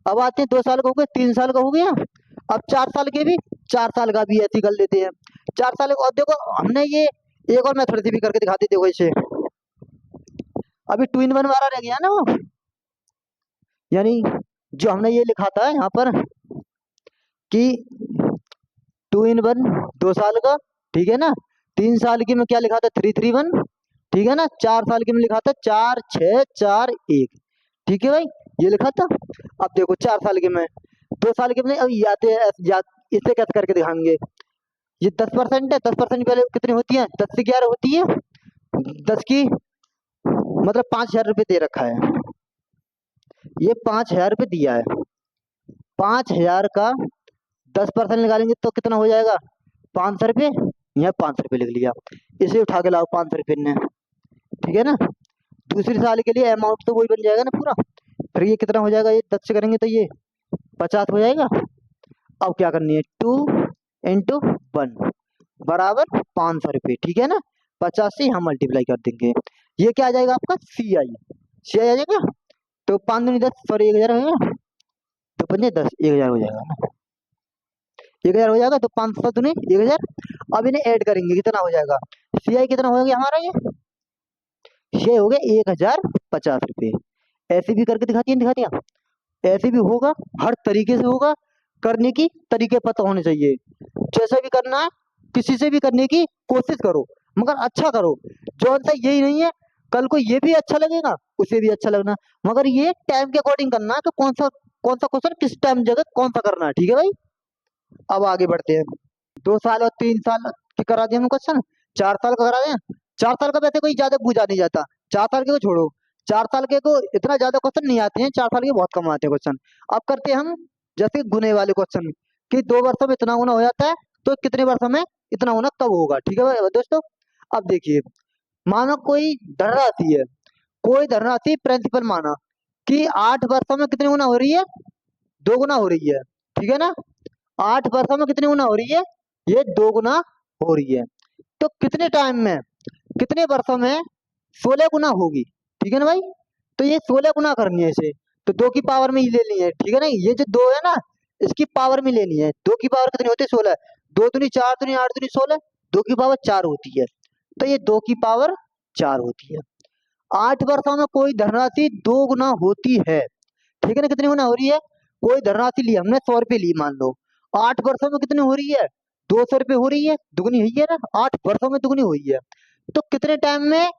अब आते हैं 2 साल का हो गया, 3 साल का हो गया, अब 4 साल के भी, 4 साल का भी ऐसे ही कर लेते हैं। 4 साल और देखो हमने ये एक और मेथड से भी करके दिखाते, देखो इसे अभी 2 in 1 वाला रह गया ना वो, यानी जो हमने ये लिखा था यहाँ पर कि 2 in 1 2 साल का, ठीक है ना। 3 साल की में क्या लिखा था, 331, ठीक है ना। 4 साल की में लिखा था 4641, ठीक है भाई, ये लिखा था। अब देखो 4 साल के में, 2 साल के में अब याद इसे कैसे करके दिखाएंगे। ये 10% है, 10% पहले कितनी होती है, 10 से 11 होती है, 10 की मतलब 5000 रुपये दे रखा है, ये 5000 रुपये दिया है। 5000 का 10% निकालेंगे तो कितना हो जाएगा, 500 रुपये। यहाँ 500 रुपये लिख लिया, इसे उठा के लाओ 500 रुपये ने, ठीक है ना। दूसरी साल के लिए अमाउंट तो वही बन जाएगा ना पूरा, फिर ये कितना हो जाएगा, ये 10 से करेंगे तो ये 50 हो जाएगा। अब क्या करनी है, 2 into 1 बराबर 500 रुपये, ठीक है ना। 50 से यहाँ मल्टीप्लाई कर देंगे, ये क्या आ जाएगा आपका सी आई, सी आई आ जाएगा। तो 5 दूनी 10, सॉरी 1000 हो जाएगा, तो 5 10 1000 हो जाएगा ना, 1000 हो जाएगा। तो 500 दूनी 1000। अब इन्हें ऐड करेंगे, कितना हो जाएगा, सी आई कितना हो गया हमारा, ये हो गया 1050 रुपये। ऐसे भी करके दिखा दिया, ऐसे भी होगा, हर तरीके से होगा, करने की तरीके पता होने चाहिए। जैसे भी करना है, किसी से भी करने की कोशिश करो, मगर अच्छा करो। जो सा यही नहीं है, कल को ये भी अच्छा लगेगा, उसे भी अच्छा लगना, मगर ये टाइम के अकॉर्डिंग करना है कि कौन सा क्वेश्चन किस टाइम जगह कौन सा करना है, ठीक है भाई। अब आगे बढ़ते हैं। 2 साल और 3 साल की करा दिया हम क्वेश्चन, 4 साल का करा दें। 4 साल का वैसे कोई ज्यादा पूछा नहीं जाता, 4 साल के को छोड़ो, 4 साल के को इतना ज्यादा क्वेश्चन नहीं आते हैं, 4 साल के बहुत कम आते हैं क्वेश्चन। अब करते हैं हम जैसे गुने वाले क्वेश्चन, कि 2 वर्षों में इतना गुना हो जाता है, तो कितने वर्षों में इतना गुना कब होगा, ठीक है भाई दोस्तों। अब देखिए, मानो कोई धनराशि है, कोई धनराशि प्रिंसिपल माना कि 8 वर्षों में कितनी गुना हो रही है, 2 गुना हो रही है, ठीक है ना। 8 वर्षों में कितनी गुना हो रही है, ये 2 गुना हो रही है। तो कितने टाइम में, कितने वर्षों में 16 गुना होगी, ठीक है ना भाई। तो ये 16 गुना करनी है इसे, तो 2 की पावर में ही लेनी है, ठीक है ना। ये जो 2 है ना, इसकी पावर में लेनी है। 2 की पावर कितनी होती है, 16, 2 दूनी 4 दूनी 8 दूनी 16, 2 की पावर 4 होती है, तो ये 2 की पावर 4 होती है। 8 वर्षों में कोई धनराशि 2 गुना होती है, ठीक है ना। कितनी गुना हो रही है, कोई धनराशि ली हमने 100 रुपये ली मान लो, 8 वर्षों में कितनी हो रही है? 200 रुपये हो रही है, दुगनी हुई है ना, 8 वर्षों में दुगनी हुई है। तो कितने टाइम में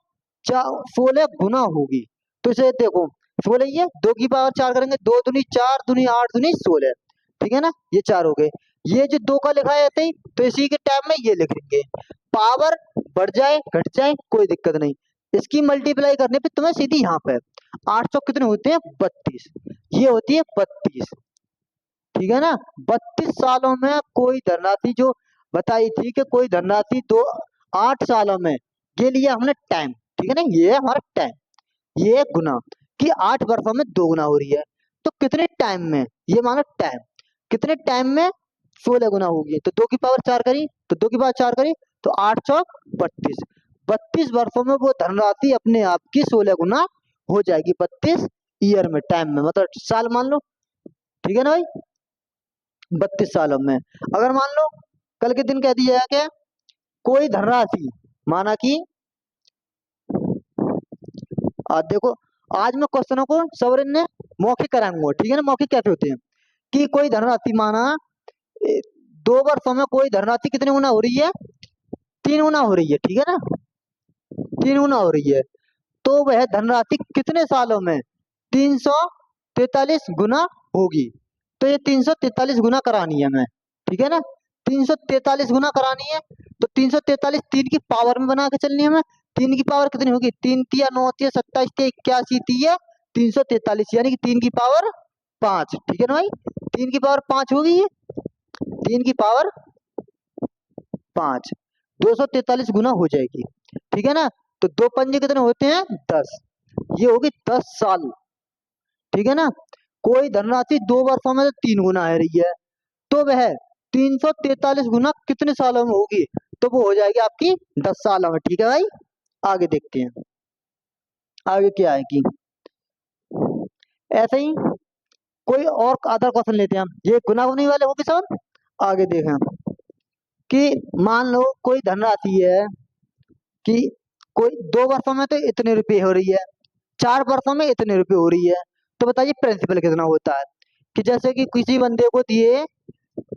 16 गुना होगी? तो इसे देखो, 16 ही है, 2 की पावर 4 करेंगे, 2 दूनी 4, दूनी 8, दूनी 16। ठीक है ना, ये 4 हो गए। ये जो 2 का लिखा है ऐसे ही, तो इसी के टाइम में ये लिखेंगे। पावर बढ़ जाए घट जाए कोई दिक्कत नहीं, इसकी मल्टीप्लाई करने पे तुम्हें सीधी यहाँ पे 800 कितने होते हैं? 32। ये होती है 32। ठीक है ना, 32 सालों में कोई धनराशि जो बताई थी कि कोई धनराशि दो 8 सालों में, ये लिया हमने टाइम। ठीक है ना, ये है हमारा टाइम। ये गुना कि 8 वर्षों में 2 गुना हो रही है, तो कितने टाइम में, ये मानो टाइम, कितने टाइम में 16 गुना होगी? तो 2 की पावर 4 करी, तो 2 की पावर 4 करी, तो 832। 32 वर्षों में वो धनराशि अपने आप की 16 गुना हो जाएगी। 32 ईयर में, टाइम में, मतलब साल मान लो। ठीक है ना भाई, 32 सालों में। अगर मान लो कल के दिन कह दिया है क्या, कोई धनराशि माना कि आज देखो, आज मैं क्वेश्चनों को सवरन ने मौखिक कराऊंगा। ठीक है ना, मौखिक कैसे होते हैं कि कोई धनराशि माना 2 वर्षों में कोई धनराशि कितने गुना हो रही है? 3 गुना हो रही है। ठीक है ना, 3 गुना हो रही है, तो वह धनराशि कितने सालों में 343 गुना होगी? तो ये 343 गुना करानी है हमें। ठीक है ना, 343 गुना करानी है, तो 343 3 की पावर में बना के चलनी है हमें। 3 की पावर कितनी होगी? 3 तिया 9 तिया 27 तिया 343, यानी कि 3 की पावर 5। ठीक है ना भाई, 3 की पावर 5 होगी ये, 3 की पावर 5, 243 गुना हो जाएगी। ठीक है ना, तो 2 पंजे कितने होते हैं? 10। ये होगी 10 साल। ठीक है ना, कोई धनराशि 2 वर्षों में तो 3 गुना है रही है, तो वह 343 गुना कितने सालों में होगी? तो वो हो जाएगी आपकी 10 सालों में। ठीक है भाई, आगे देखते हैं आगे क्या आएगी। ऐसे ही कोई और अदर क्वेश्चन लेते हैं हम, ये गुनागुनी वाले हो गए सब। आगे देखें कि मान लो कोई धनराशि है कि कोई 2 वर्षों में तो इतने रुपए हो रही है, 4 वर्षों में इतने रुपए हो रही है, तो बताइए प्रिंसिपल कितना होता है? कि जैसे कि किसी बंदे को दिए,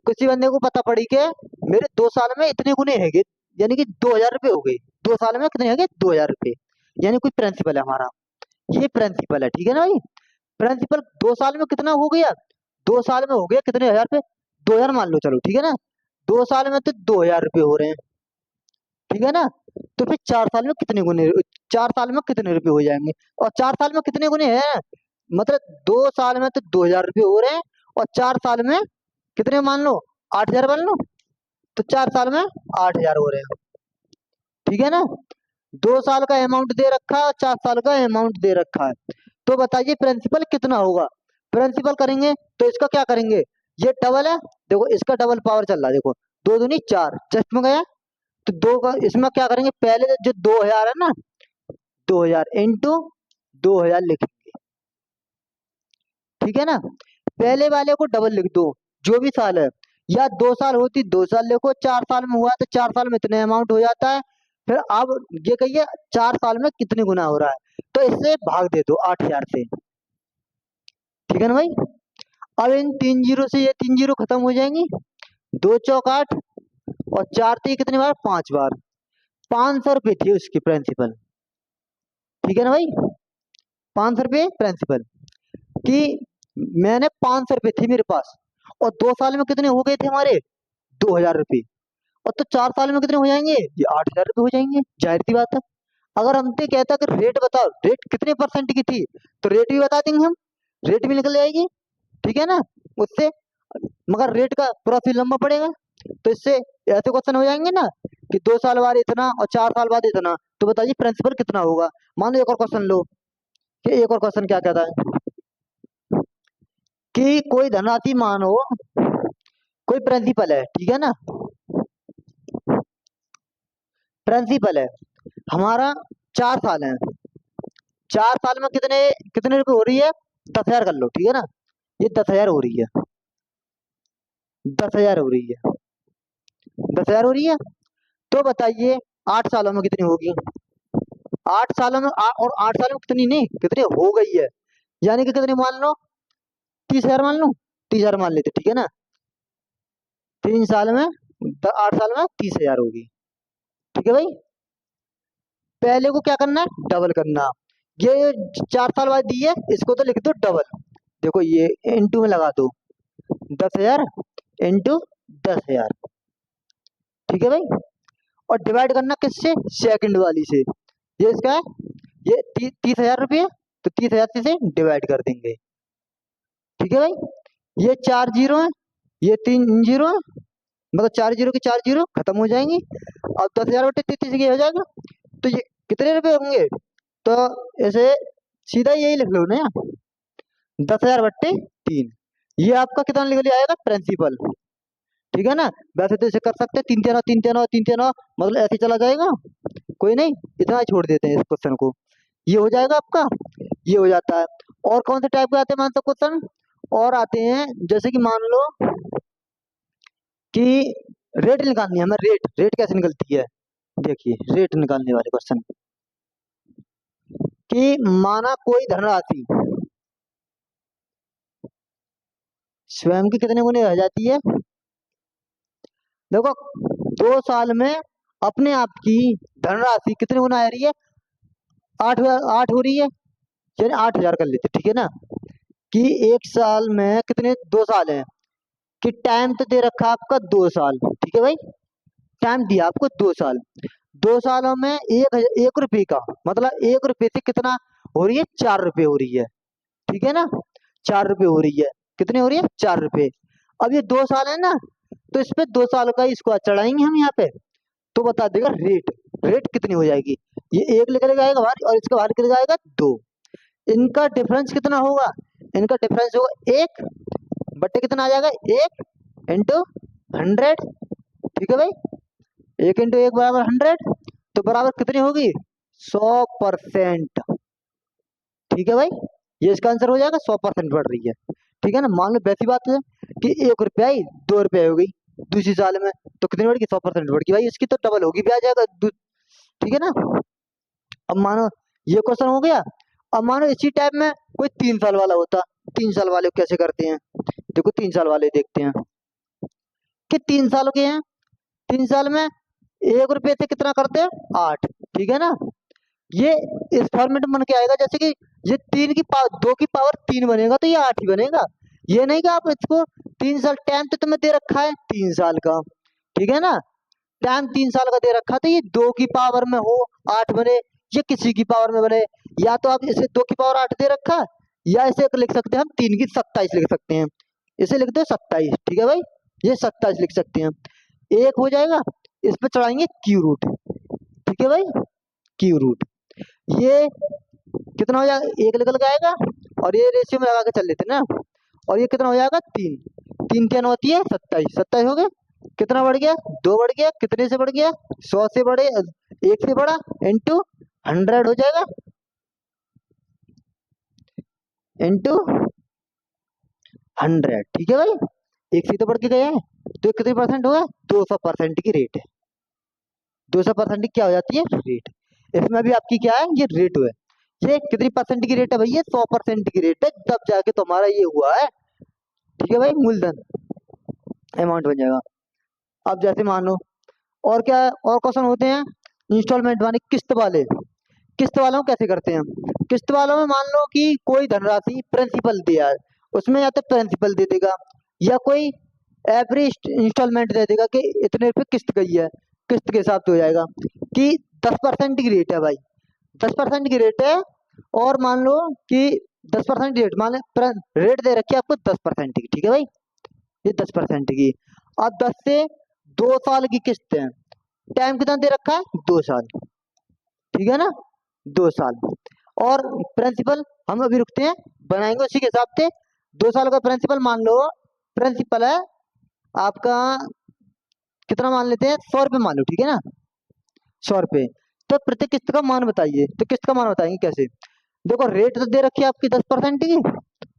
किसी बंदे को पता पड़ी कि मेरे 2 साल में इतने गुने हैगे, यानी कि 2000 रुपये हो गए, 2 साल में कितने हैगे? 2000 रुपये, यानी कोई प्रिंसिपल है हमारा, ये प्रिंसिपल है। ठीक है ना भाई, प्रिंसिपल 2 साल में कितना हो गया? 2 साल में हो गया कितने हजार रुपये? 2000 मान लो, चलो ठीक है ना, 2 साल में तो 2000 रुपये हो रहे हैं। ठीक है ना, तो फिर 4 साल में कितने गुने, 4 साल में कितने रुपए हो जाएंगे? और 4 साल में कितने गुने हैं? मतलब 2 साल में तो 2000 रुपये हो रहे हैं, और 4 साल में कितने मान लो? 8000 मान लो, तो 4 साल में 8000 हो रहे हैं। ठीक है ना, 2 साल का अमाउंट दे रखा है और 4 साल का अमाउंट दे रखा है, तो बताइए प्रिंसिपल कितना होगा? प्रिंसिपल करेंगे तो इसका क्या करेंगे, ये डबल है, देखो इसका डबल पावर चल रहा है, देखो 2 दूनी 4, जस्ट में गया, तो 2 का इसमें क्या करेंगे, पहले जो 2000 है ना, 2000 इंटू 2000 लिखेंगे। ठीक है ना, पहले वाले को डबल लिख दो, जो भी साल है, या 2 साल होती 2 साल लिखो, 4 साल में हुआ तो 4 साल में इतने अमाउंट हो जाता है। फिर अब ये कहिए 4 साल में कितने गुना हो रहा है, तो इससे भाग दे दो 8000 से। ठीक है ना भाई, अब इन 3 जीरो से ये 3 जीरो खत्म हो जाएंगी, 2 चौक 8, और 4 3 कितनी बार? 5 बार। 500 रुपये थी उसकी प्रिंसिपल। ठीक है ना भाई, 500 रुपये प्रिंसिपल कि मैंने 500 रुपये थी मेरे पास, और 2 साल में कितने हो गए थे हमारे? 2000 रुपये, और तो 4 साल में कितने हो जाएंगे? ये 8000 रुपये हो जाएंगे, जाहिर सी बात है। अगर हमसे कहता कि रेट बताओ, रेट कितने परसेंट की थी, तो रेट भी बता देंगे हम, रेट भी निकल जाएगी। ठीक है ना, उससे, मगर रेट का प्रोफिल लंबा पड़ेगा, तो इससे ऐसे क्वेश्चन हो जाएंगे ना कि 2 साल बाद इतना और 4 साल बाद इतना, तो बताइए प्रिंसिपल कितना होगा? मान लो एक और क्वेश्चन लो, कि एक और क्वेश्चन क्या कहता है कि कोई धनराशि मानो, कोई प्रिंसिपल है, ठीक है ना, प्रिंसिपल है हमारा, 4 साल है, 4 साल में कितने कितने रुपए हो रही है? 10,000 कर लो। ठीक है ना, ये 10,000 हो रही है, 10,000 हो रही है, 10,000 हो रही है, तो बताइए 8 सालों में कितनी होगी? 8 सालों में और 8 सालों में कितनी नहीं, कितनी हो गई है, यानी कि कितनी मान लो? 30,000 मान लो, 30,000 मान लेते, ठीक है ना। 3 साल में 8 साल में 30,000 होगी, ठीक है भाई। पहले को क्या करना है, डबल करना। ये 4 साल बाद दी है, इसको तो लिख दो डबल। देखो ये इंटू में लगा दो, 10,000 इंटू 10,000, ठीक है भाई। और डिवाइड करना किससे, सेकंड वाली से। ये इसका है, ये 30,000 रुपये, तो 30,000 से डिवाइड कर देंगे, ठीक है भाई। ये 4 जीरो है, ये 3 जीरो है, मतलब 4 जीरो की 4 जीरो खत्म हो जाएंगी। अब 10,000 बटे 33 ये हो जाएगा। तो ये कितने रुपए होंगे, तो ऐसे सीधा यही लिख लो ना, 10,000/3। ये आपका कितना निकल आएगा, प्रिंसिपल, ठीक है ना। वैसे तो इसे कर सकते हैं 3 3 9 मतलब ऐसे चला जाएगा, कोई नहीं, इतना ही छोड़ देते हैं इस क्वेश्चन को। ये हो जाएगा आपका, ये हो जाता है। और कौन से टाइप के आते हैं मान लो क्वेश्चन, और आते हैं जैसे कि मान लो कि रेट निकालनी है हमें, रेट रेट कैसे निकलती है। देखिए रेट निकालने वाले क्वेश्चन, कि माना कोई धनराशि स्वयं की कितने गुने रह जाती है। देखो 2 साल में अपने आप की धनराशि कितने गुना आ रही है, 8 हो रही है, यानी 8,000 कर लेते, ठीक है ना। कि 1 साल में कितने, 2 साल है, कि टाइम तो दे रखा आपका 2 साल, ठीक है भाई। टाइम दिया आपको 2 साल, 2 सालों में 1 रुपये का मतलब 1 रुपये से कितना हो रही है, 4 रुपये हो रही है, ठीक है ना। 4 रुपये हो रही है, कितनी हो रही है, 4 रुपये। अब ये 2 साल है ना, तो इस पे 2 साल का स्क्वायर चढ़ाएंगे हम यहाँ पे, तो बता देगा रेट, रेट कितनी हो जाएगी। ये 1 निकल जाएगा बाहर और इसका बाहर निकल जाएगा 2। इनका डिफरेंस कितना होगा, इनका डिफरेंस होगा 1 बट्टे कितना आ जाएगा, 1 इंटू 100, ठीक है भाई। 1 इंटू 1 बराबर 100, तो बराबर कितनी होगी, 100%, ठीक है भाई। ये इसका आंसर हो जाएगा, 100% बढ़ रही है, ठीक है ना। मान लो वैसी बात है कि 1 रुपया आई, 2 रुपये हो गई दूसरी साल में, तो कितनी बढ़ गई, 100% बढ़ गई भाई, इसकी तो डबल होगी ब्याज आएगा, ठीक है ना। अब मानो ये क्वेश्चन हो गया। अब मानो इसी टाइप में कोई 3 साल वाला होता, 3 साल वाले को कैसे करते हैं, देखो 3 साल वाले देखते हैं कि 3 साल के हैं। 3 साल में 1 रुपये से कितना करते हैं, 8, ठीक है ना। ये इस फॉर्मेट में बन के आएगा, जैसे कि ये 2 की पावर 3 बनेगा, तो ये 8 ही बनेगा। ये नहीं कि आप इसको 3 साल टाइम तो तुम्हें दे रखा है 3 साल का, ठीक है ना। टाइम 3 साल का दे रखा, तो ये 2 की पावर में हो 8 बने, ये किसी की पावर में बने। या तो आप इसे 2 की पावर 8 दे रखा, या इसे लिख सकते हैं हम 3 की 27 लिख सकते हैं, इसे लिख दो 27, ठीक है भाई। ये 27 लिख सकते हैं, एक हो जाएगा। इस पे चढ़ाएंगे क्यू रूट, ठीक है भाई, क्यू रूट। ये कितना हो जाएगा, 1 निकल के आएगा, और ये रेशियो में लगा के चल लेते ना। और ये कितना हो जाएगा, 3, 3 क्या होती है, 27, 27 हो गए। कितना बढ़ गया, 2 बढ़ गया, कितने से बढ़ गया, 100 से बढ़े, 1 से बढ़ा, इंटू 100 हो जाएगा, इंटू 100, ठीक है भाई। 1 से तो बढ़ के गया है, तो कितने परसेंट हुआ, 200% की रेट है। 200% की क्या हो जाती है, रेट। इसमें भी आपकी क्या है, ये रेट है। ये कितनी परसेंट की रेट है भैया, 100% की रेट है, तब जाके तुम्हारा ये हुआ है, ठीक है भाई, मूलधन अमाउंट बन जाएगा। अब जैसे मान लो और क्या, और क्वेश्चन होते हैं इंस्टॉलमेंट वाले, किस्त वाले। किस्त वालों को कैसे करते हैं, किस्त वालों में मान लो कि कोई धनराशि प्रिंसिपल दिया है, उसमें या तो प्रिंसिपल दे देगा, या कोई एवरी इंस्टॉलमेंट दे देगा कि इतने रुपए किस्त गई है, किस्त के हिसाब से हो जाएगा। कि 10% की रेट है भाई, 10% की रेट है। और मान लो कि 10% रेट, मान लो रेट दे रखी है आपको 10% की, ठीक है भाई, ये 10% की। अब 10 से 2 साल की किस्त है, टाइम कितना दे रखा है, 2 साल, ठीक है ना, 2 साल। और प्रिंसिपल हम अभी रुकते हैं, बनाएंगे उसी के हिसाब से। 2 साल का प्रिंसिपल मान लो, प्रिंसिपल है आपका कितना मान लेते हैं, 100 रुपये मान लो, ठीक है ना, 100 रुपये। तो प्रति किस्त का मान बताइए, तो किस्त का मान बताएंगे कैसे। देखो रेट तो दे रखी है आपकी 10% की,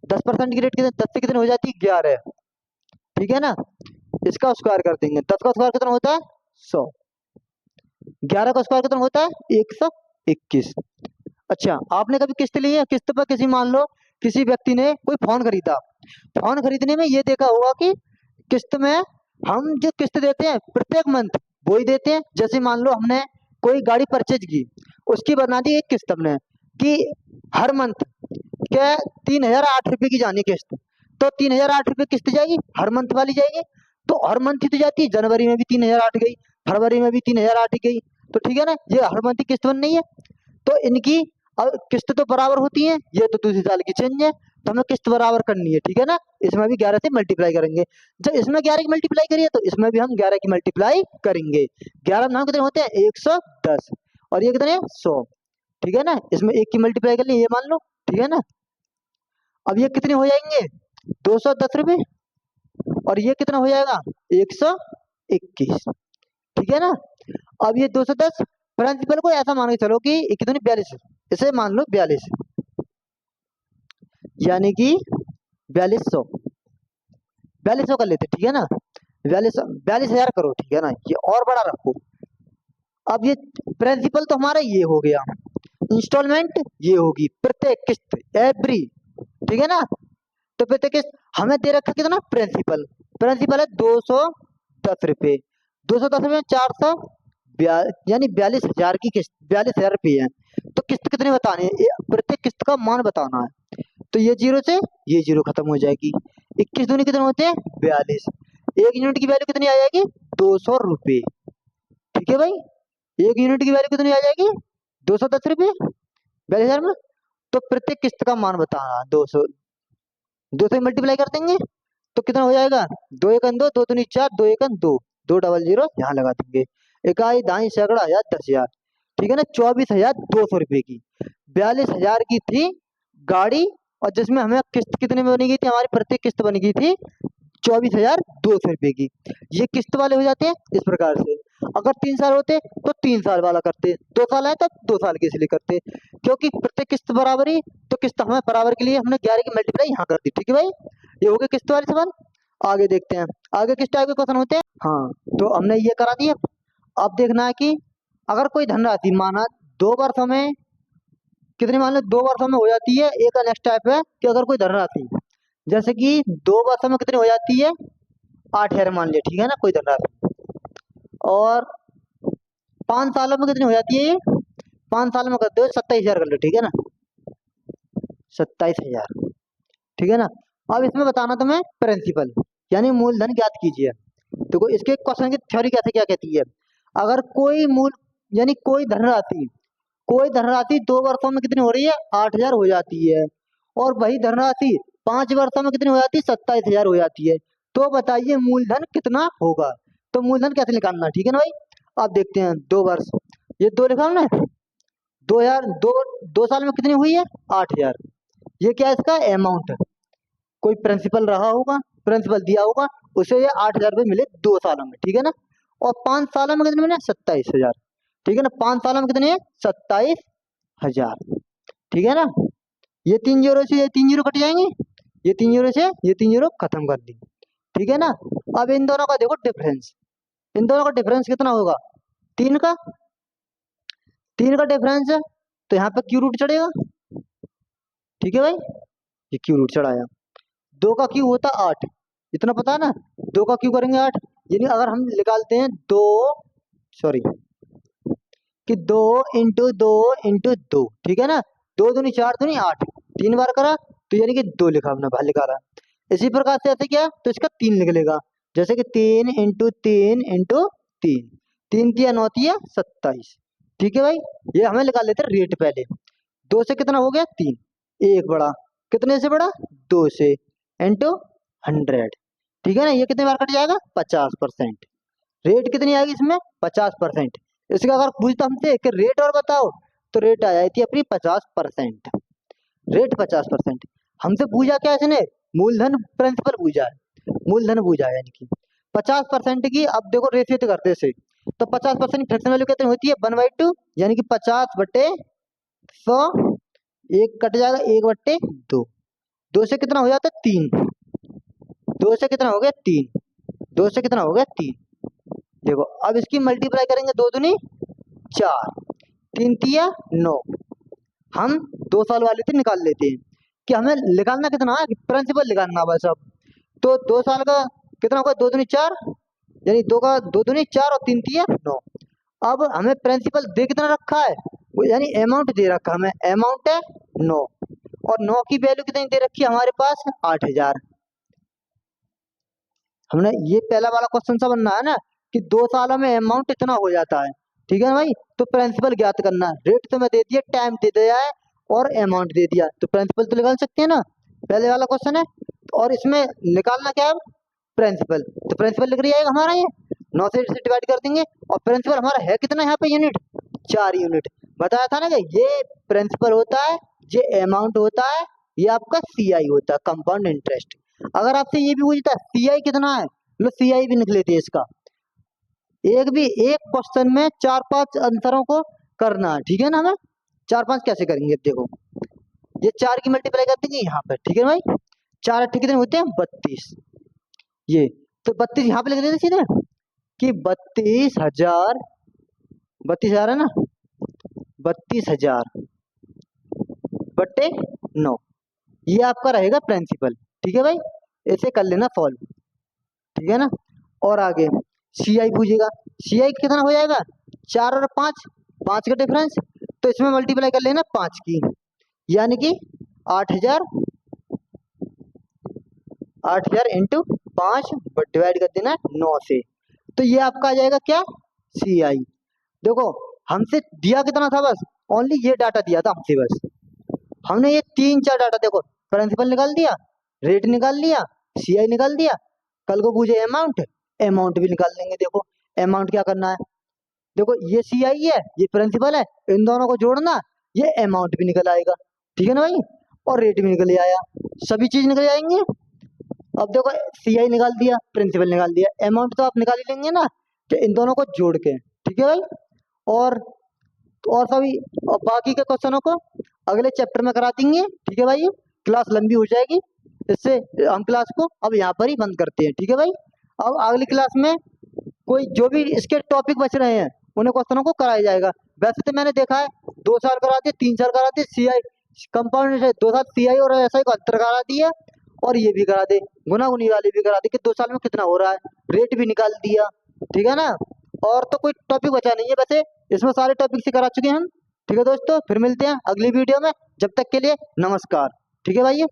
10% की रेट कितने, 10 से कितने हो जाती है, 11, ठीक है ना। इसका स्क्वायर कर देंगे, 10 का स्क्वायर कितना होता है, 100, 11 का स्क्वायर कितना होता है, 121। अच्छा आपने कभी किस्त ली है, किस्त पर किसी मान लो किसी व्यक्ति ने कोई फोन खरीदा, फोन खरीदने में ये देखा होगा कि किस्त में हम जो किस्त देते हैं प्रत्येक मंथ वो ही देते हैं। जैसे मान लो हमने कोई गाड़ी परचेज की, उसकी बना दी एक किस्त हमने कि हर मंथ क्या 3008 रुपये की जानी किस्त, तो 3008 रुपये किस्त जाएगी, हर मंथ वाली जाएगी। तो हर मंथ ही तो जाती है, जनवरी में भी 3008 गई, फरवरी में भी 3008 गई, तो ठीक है ना, ये हर मंथ की किस्त बन रही है। तो इनकी अब किस्त तो बराबर होती है, ये तो दूसरे साल की चेंज है, तो हमें किस्त बराबर करनी है, ठीक है ना। इसमें भी 11 से मल्टीप्लाई करेंगे। जब इसमें 11 की मल्टीप्लाई करिए तो इसमें भी हम 11 की मल्टीप्लाई करेंगे। 11 में हम कितने होते हैं 110, और ये कितने 100, ठीक है ना। इसमें एक की मल्टीप्लाई कर ली, ये मान लो, ठीक है ना। अब ये कितने हो जाएंगे 210 रुपये, और ये कितना हो जाएगा 121, ठीक है ना। अब ये 210 प्रिंसिपल को ऐसा मान के चलो कि कितनी 42, इसे मान लो 42, यानी कि 4200, 4200 कर लेते, ठीक है ना। 42,000 करो, ठीक है ना, ये और बड़ा रखो। अब ये प्रिंसिपल तो हमारा ये हो गया, इंस्टॉलमेंट ये होगी प्रत्येक किस्त एवरी, ठीक है ना। तो प्रत्येक किस्त हमें दे रखा कितना प्रिंसिपल, प्रिंसिपल है 210 रुपये, 210 रुपये 400, यानी 42,000 की किस्त, 42,000 रुपये है। तो किस्त कितने बताने हैं, प्रत्येक किस्त का मान बताना है। तो ये जीरो से ये जीरो खत्म हो जाएगी, 21 दूनी कितने होते हैं 42, एक यूनिट की वैल्यू कितनी आ जाएगी 200 रुपये, ठीक है भाई। एक यूनिट की वैल्यू कितनी आ जाएगी 210 रुपये 42,000 में। तो प्रत्येक किस्त का मान बताना 200, 200 मल्टीप्लाई कर देंगे तो कितना हो जाएगा, 2 1 2, 2 दूनी 4, 2 1 2, 200 यहाँ लगा देंगे, इकाई दाई सैकड़ा हजार 10,000, ठीक है ना। 24,200 रुपये की 42,000 की थी गाड़ी, और जिसमें हमें किस्त कितने में बनी गई थी, हमारी प्रत्येक किस्त बनी गई थी 24,200 रुपये की। ये किस्त वाले हो जाते हैं इस प्रकार से। अगर 3 साल होते तो 3 साल वाला करते, 2 साल है तो 2 साल के इसलिए करते, क्योंकि प्रत्येक किस्त बराबर ही, तो किस्त हमें बराबर के लिए हमने 11 की मल्टीप्लाई यहाँ कर दी, ठीक है भाई। ये हो गया किस्त वाले सवाल। आगे देखते हैं आगे किस टाइप के क्वेश्चन होते हैं। हाँ, तो हमने ये करा दिया। अब देखना है कि अगर कोई धनराशि माना 2 वर्षों में कितनी, मान लो 2 वर्षों में हो जाती है। एक नेक्स्ट टाइप है कि अगर कोई धनराशि जैसे कि 2 वर्षों में कितनी हो जाती है 8,000 मान लिया, ठीक है ना, कोई धनराशि, और 5 सालों में कितनी हो जाती है ये, 5 सालों में कर दो 27,000 कर लो, ठीक है ना, 27,000, ठीक है ना। अब इसमें बताना तुम्हें प्रिंसिपल यानी मूलधन ज्ञात कीजिए। देखो इसके क्वेश्चन की थ्योरी कैसे क्या कहती है, अगर कोई मूल यानी कोई धनराशि 2 वर्षों में कितनी हो रही है 8,000 हो जाती है, और वही धनराशि 5 वर्षों में कितनी हो जाती है 27,000 हो जाती है, तो बताइए मूलधन कितना होगा। तो मूलधन कैसे निकालना, ठीक है ना भाई। अब देखते हैं 2 वर्ष, ये 2 लिखा हमने, 2,000, 2 साल में कितनी हुई है 8,000, ये क्या है इसका अमाउंट, कोई प्रिंसिपल रहा होगा, प्रिंसिपल दिया होगा, उसे ये 8,000 रुपये मिले 2 सालों में, ठीक है ना। और 5 सालों में कितने मिले 27,000, ठीक है ना, 5 सालों में कितने 27,000, ठीक है ना। ये 3 जीरो से ये 3 जीरो कट जाएंगे, ये 3 जीरो से ये 3 जीरो खत्म कर दी, ठीक है ना। अब इन दोनों का देखो डिफरेंस, इन दोनों का डिफरेंस कितना होगा 3 का, 3 का डिफरेंस है, तो यहाँ पे क्यू रूट चढ़ेगा, ठीक है भाई, ये क्यू रूट चढ़ाया। 2 का क्यू होता 8, इतना पता है ना, 2 का क्यू करेंगे 8, यानी अगर हम निकालते हैं 2, सॉरी, कि 2 × 2 × 2, ठीक है ना, 2 दूनी 4 दूनी 8, 3 बार करा तो यानी कि 2 लिखा हमने बाहर निकाला। इसी प्रकार से ऐसे किया तो इसका 3 निकलेगा, जैसे कि 3 × 3 × 3, 3 तिया 9 तिया 27, ठीक है भाई। ये हमें निकाल लेते रेट पहले, 2 से कितना हो गया 3, एक बड़ा, कितने से बड़ा 2 से, इंटू 100, ठीक है ना। ये कितने बार कट जाएगा 50%, रेट कितनी आएगी इसमें 50%। इसका अगर पूछता हमसे कि रेट और बताओ, तो रेट आ जाती है अपनी 50%, रेट 50%। हमसे पूछा क्या इसने, मूलधन प्रिंसिपल पूछा है, मूलधन पूछा है, यानी कि 50% की। अब देखो रेशियो तो करते से, तो 50% फ्रैक्शन वैल्यू कितनी होती है 1/2, यानी कि 50/100, एक कट जाएगा 1/2, 2 से कितना हो जाता है 3, 2 से कितना हो गया 3, 2 से कितना हो गया 3। देखो अब इसकी मल्टीप्लाई करेंगे, 2 दूनी 4, 3 तिया 9, हम 2 साल वाले थे निकाल लेते हैं, कि हमें निकालना कितना है, प्रिंसिपल निकालना बस। अब तो 2 साल का कितना होगा, 2 दूनी 4, यानी दो का 2 दूनी 4 और 3 तिया 9। अब हमें प्रिंसिपल दे कितना रखा है, वो यानी अमाउंट दे रखा है, हमें अमाउंट है 9, और 9 की वैल्यू कितनी दे रखी है हमारे पास, 8,000। हमने ये पहला वाला क्वेश्चन सा बनना है ना, कि 2 सालों में अमाउंट इतना हो जाता है, ठीक है ना भाई। तो प्रिंसिपल ज्ञात करना है, रेट तुम्हें दे दिया, टाइम दे दिया है, और अमाउंट दे दिया, तो प्रिंसिपल तो निकाल सकते हैं ना, पहले वाला क्वेश्चन है। और इसमें निकालना क्या है, प्रिंसिपल। तो प्रिंसिपल लिख दिया हमारा ये 9 से डिवाइड कर देंगे, और प्रिंसिपल हमारा है कितना यहाँ पे यूनिट, 4 यूनिट। बताया था ना कि ये प्रिंसिपल होता है, ये अमाउंट होता है, ये आपका सीआई होता है, कंपाउंड इंटरेस्ट। अगर आपसे ये भी पूछता है सीआई कितना है, लो सीआई भी निकल लेते हैं इसका। एक क्वेश्चन में 4-5 आंसरों को करना है, ठीक है ना। हमें 4-5 कैसे करेंगे, देखो ये 4 की मल्टीप्लाई कर देंगे यहाँ पर, ठीक है भाई। 4 8 कितने होते हैं, 32। ये तो 32 यहाँ पे लिख देते सीधे, कि 32,000, 32,000 है ना, 32,000 बट्टे 9, ये आपका रहेगा प्रिंसिपल, ठीक है भाई। ऐसे कर लेना सॉल्व, ठीक है ना। और आगे सीआई पूछेगा, सीआई कितना हो जाएगा, 4 और 5, 5 का डिफरेंस, तो इसमें मल्टीप्लाई कर लेना 5 की, यानी कि 8,000, 8,000 इंटू 5 डिवाइड कर देना 9 से। तो ये आपका आ जाएगा क्या, सीआई। देखो हमसे दिया कितना था, बस ओनली ये डाटा दिया था हमसे, बस हमने ये 3-4 डाटा, देखो प्रिंसिपल निकाल दिया, रेट निकाल लिया, सीआई निकाल दिया। कल को पूछे अमाउंट, अमाउंट भी निकाल लेंगे। देखो अमाउंट क्या करना है, देखो ये सीआई है, ये प्रिंसिपल है, इन दोनों को जोड़ना, ये अमाउंट भी निकल आएगा, ठीक है ना भाई। और रेट भी निकल आया, सभी चीज निकल जाएंगे। अब देखो सीआई निकाल दिया, प्रिंसिपल निकाल दिया, अमाउंट तो आप निकाल ही लेंगे ना, कि इन दोनों को जोड़ के, ठीक है भाई। और और सभी, और बाकी के क्वेश्चनों को अगले चैप्टर में करा देंगे, ठीक है भाई। क्लास लंबी हो जाएगी, इससे हम क्लास को अब यहाँ पर ही बंद करते हैं, ठीक है भाई। अब अगली क्लास में कोई जो भी इसके टॉपिक बच रहे हैं, उन्हें क्वेश्चनों को कराया जाएगा। वैसे तो मैंने देखा है 2 साल कराते, 3 साल कराते, सीआई कंपाउंड से 2 साल सीआई और ऐसा ही अंतर करा दिया, और ये भी करा दे, गुनागुनी वाली भी करा दे कि 2 साल में कितना हो रहा है, रेट भी निकाल दिया, ठीक है ना। और तो कोई टॉपिक बचा नहीं है वैसे, इसमें सारे टॉपिक से करा चुके हैं हम, ठीक है दोस्तों। फिर मिलते हैं अगली वीडियो में, जब तक के लिए नमस्कार, ठीक है भाई।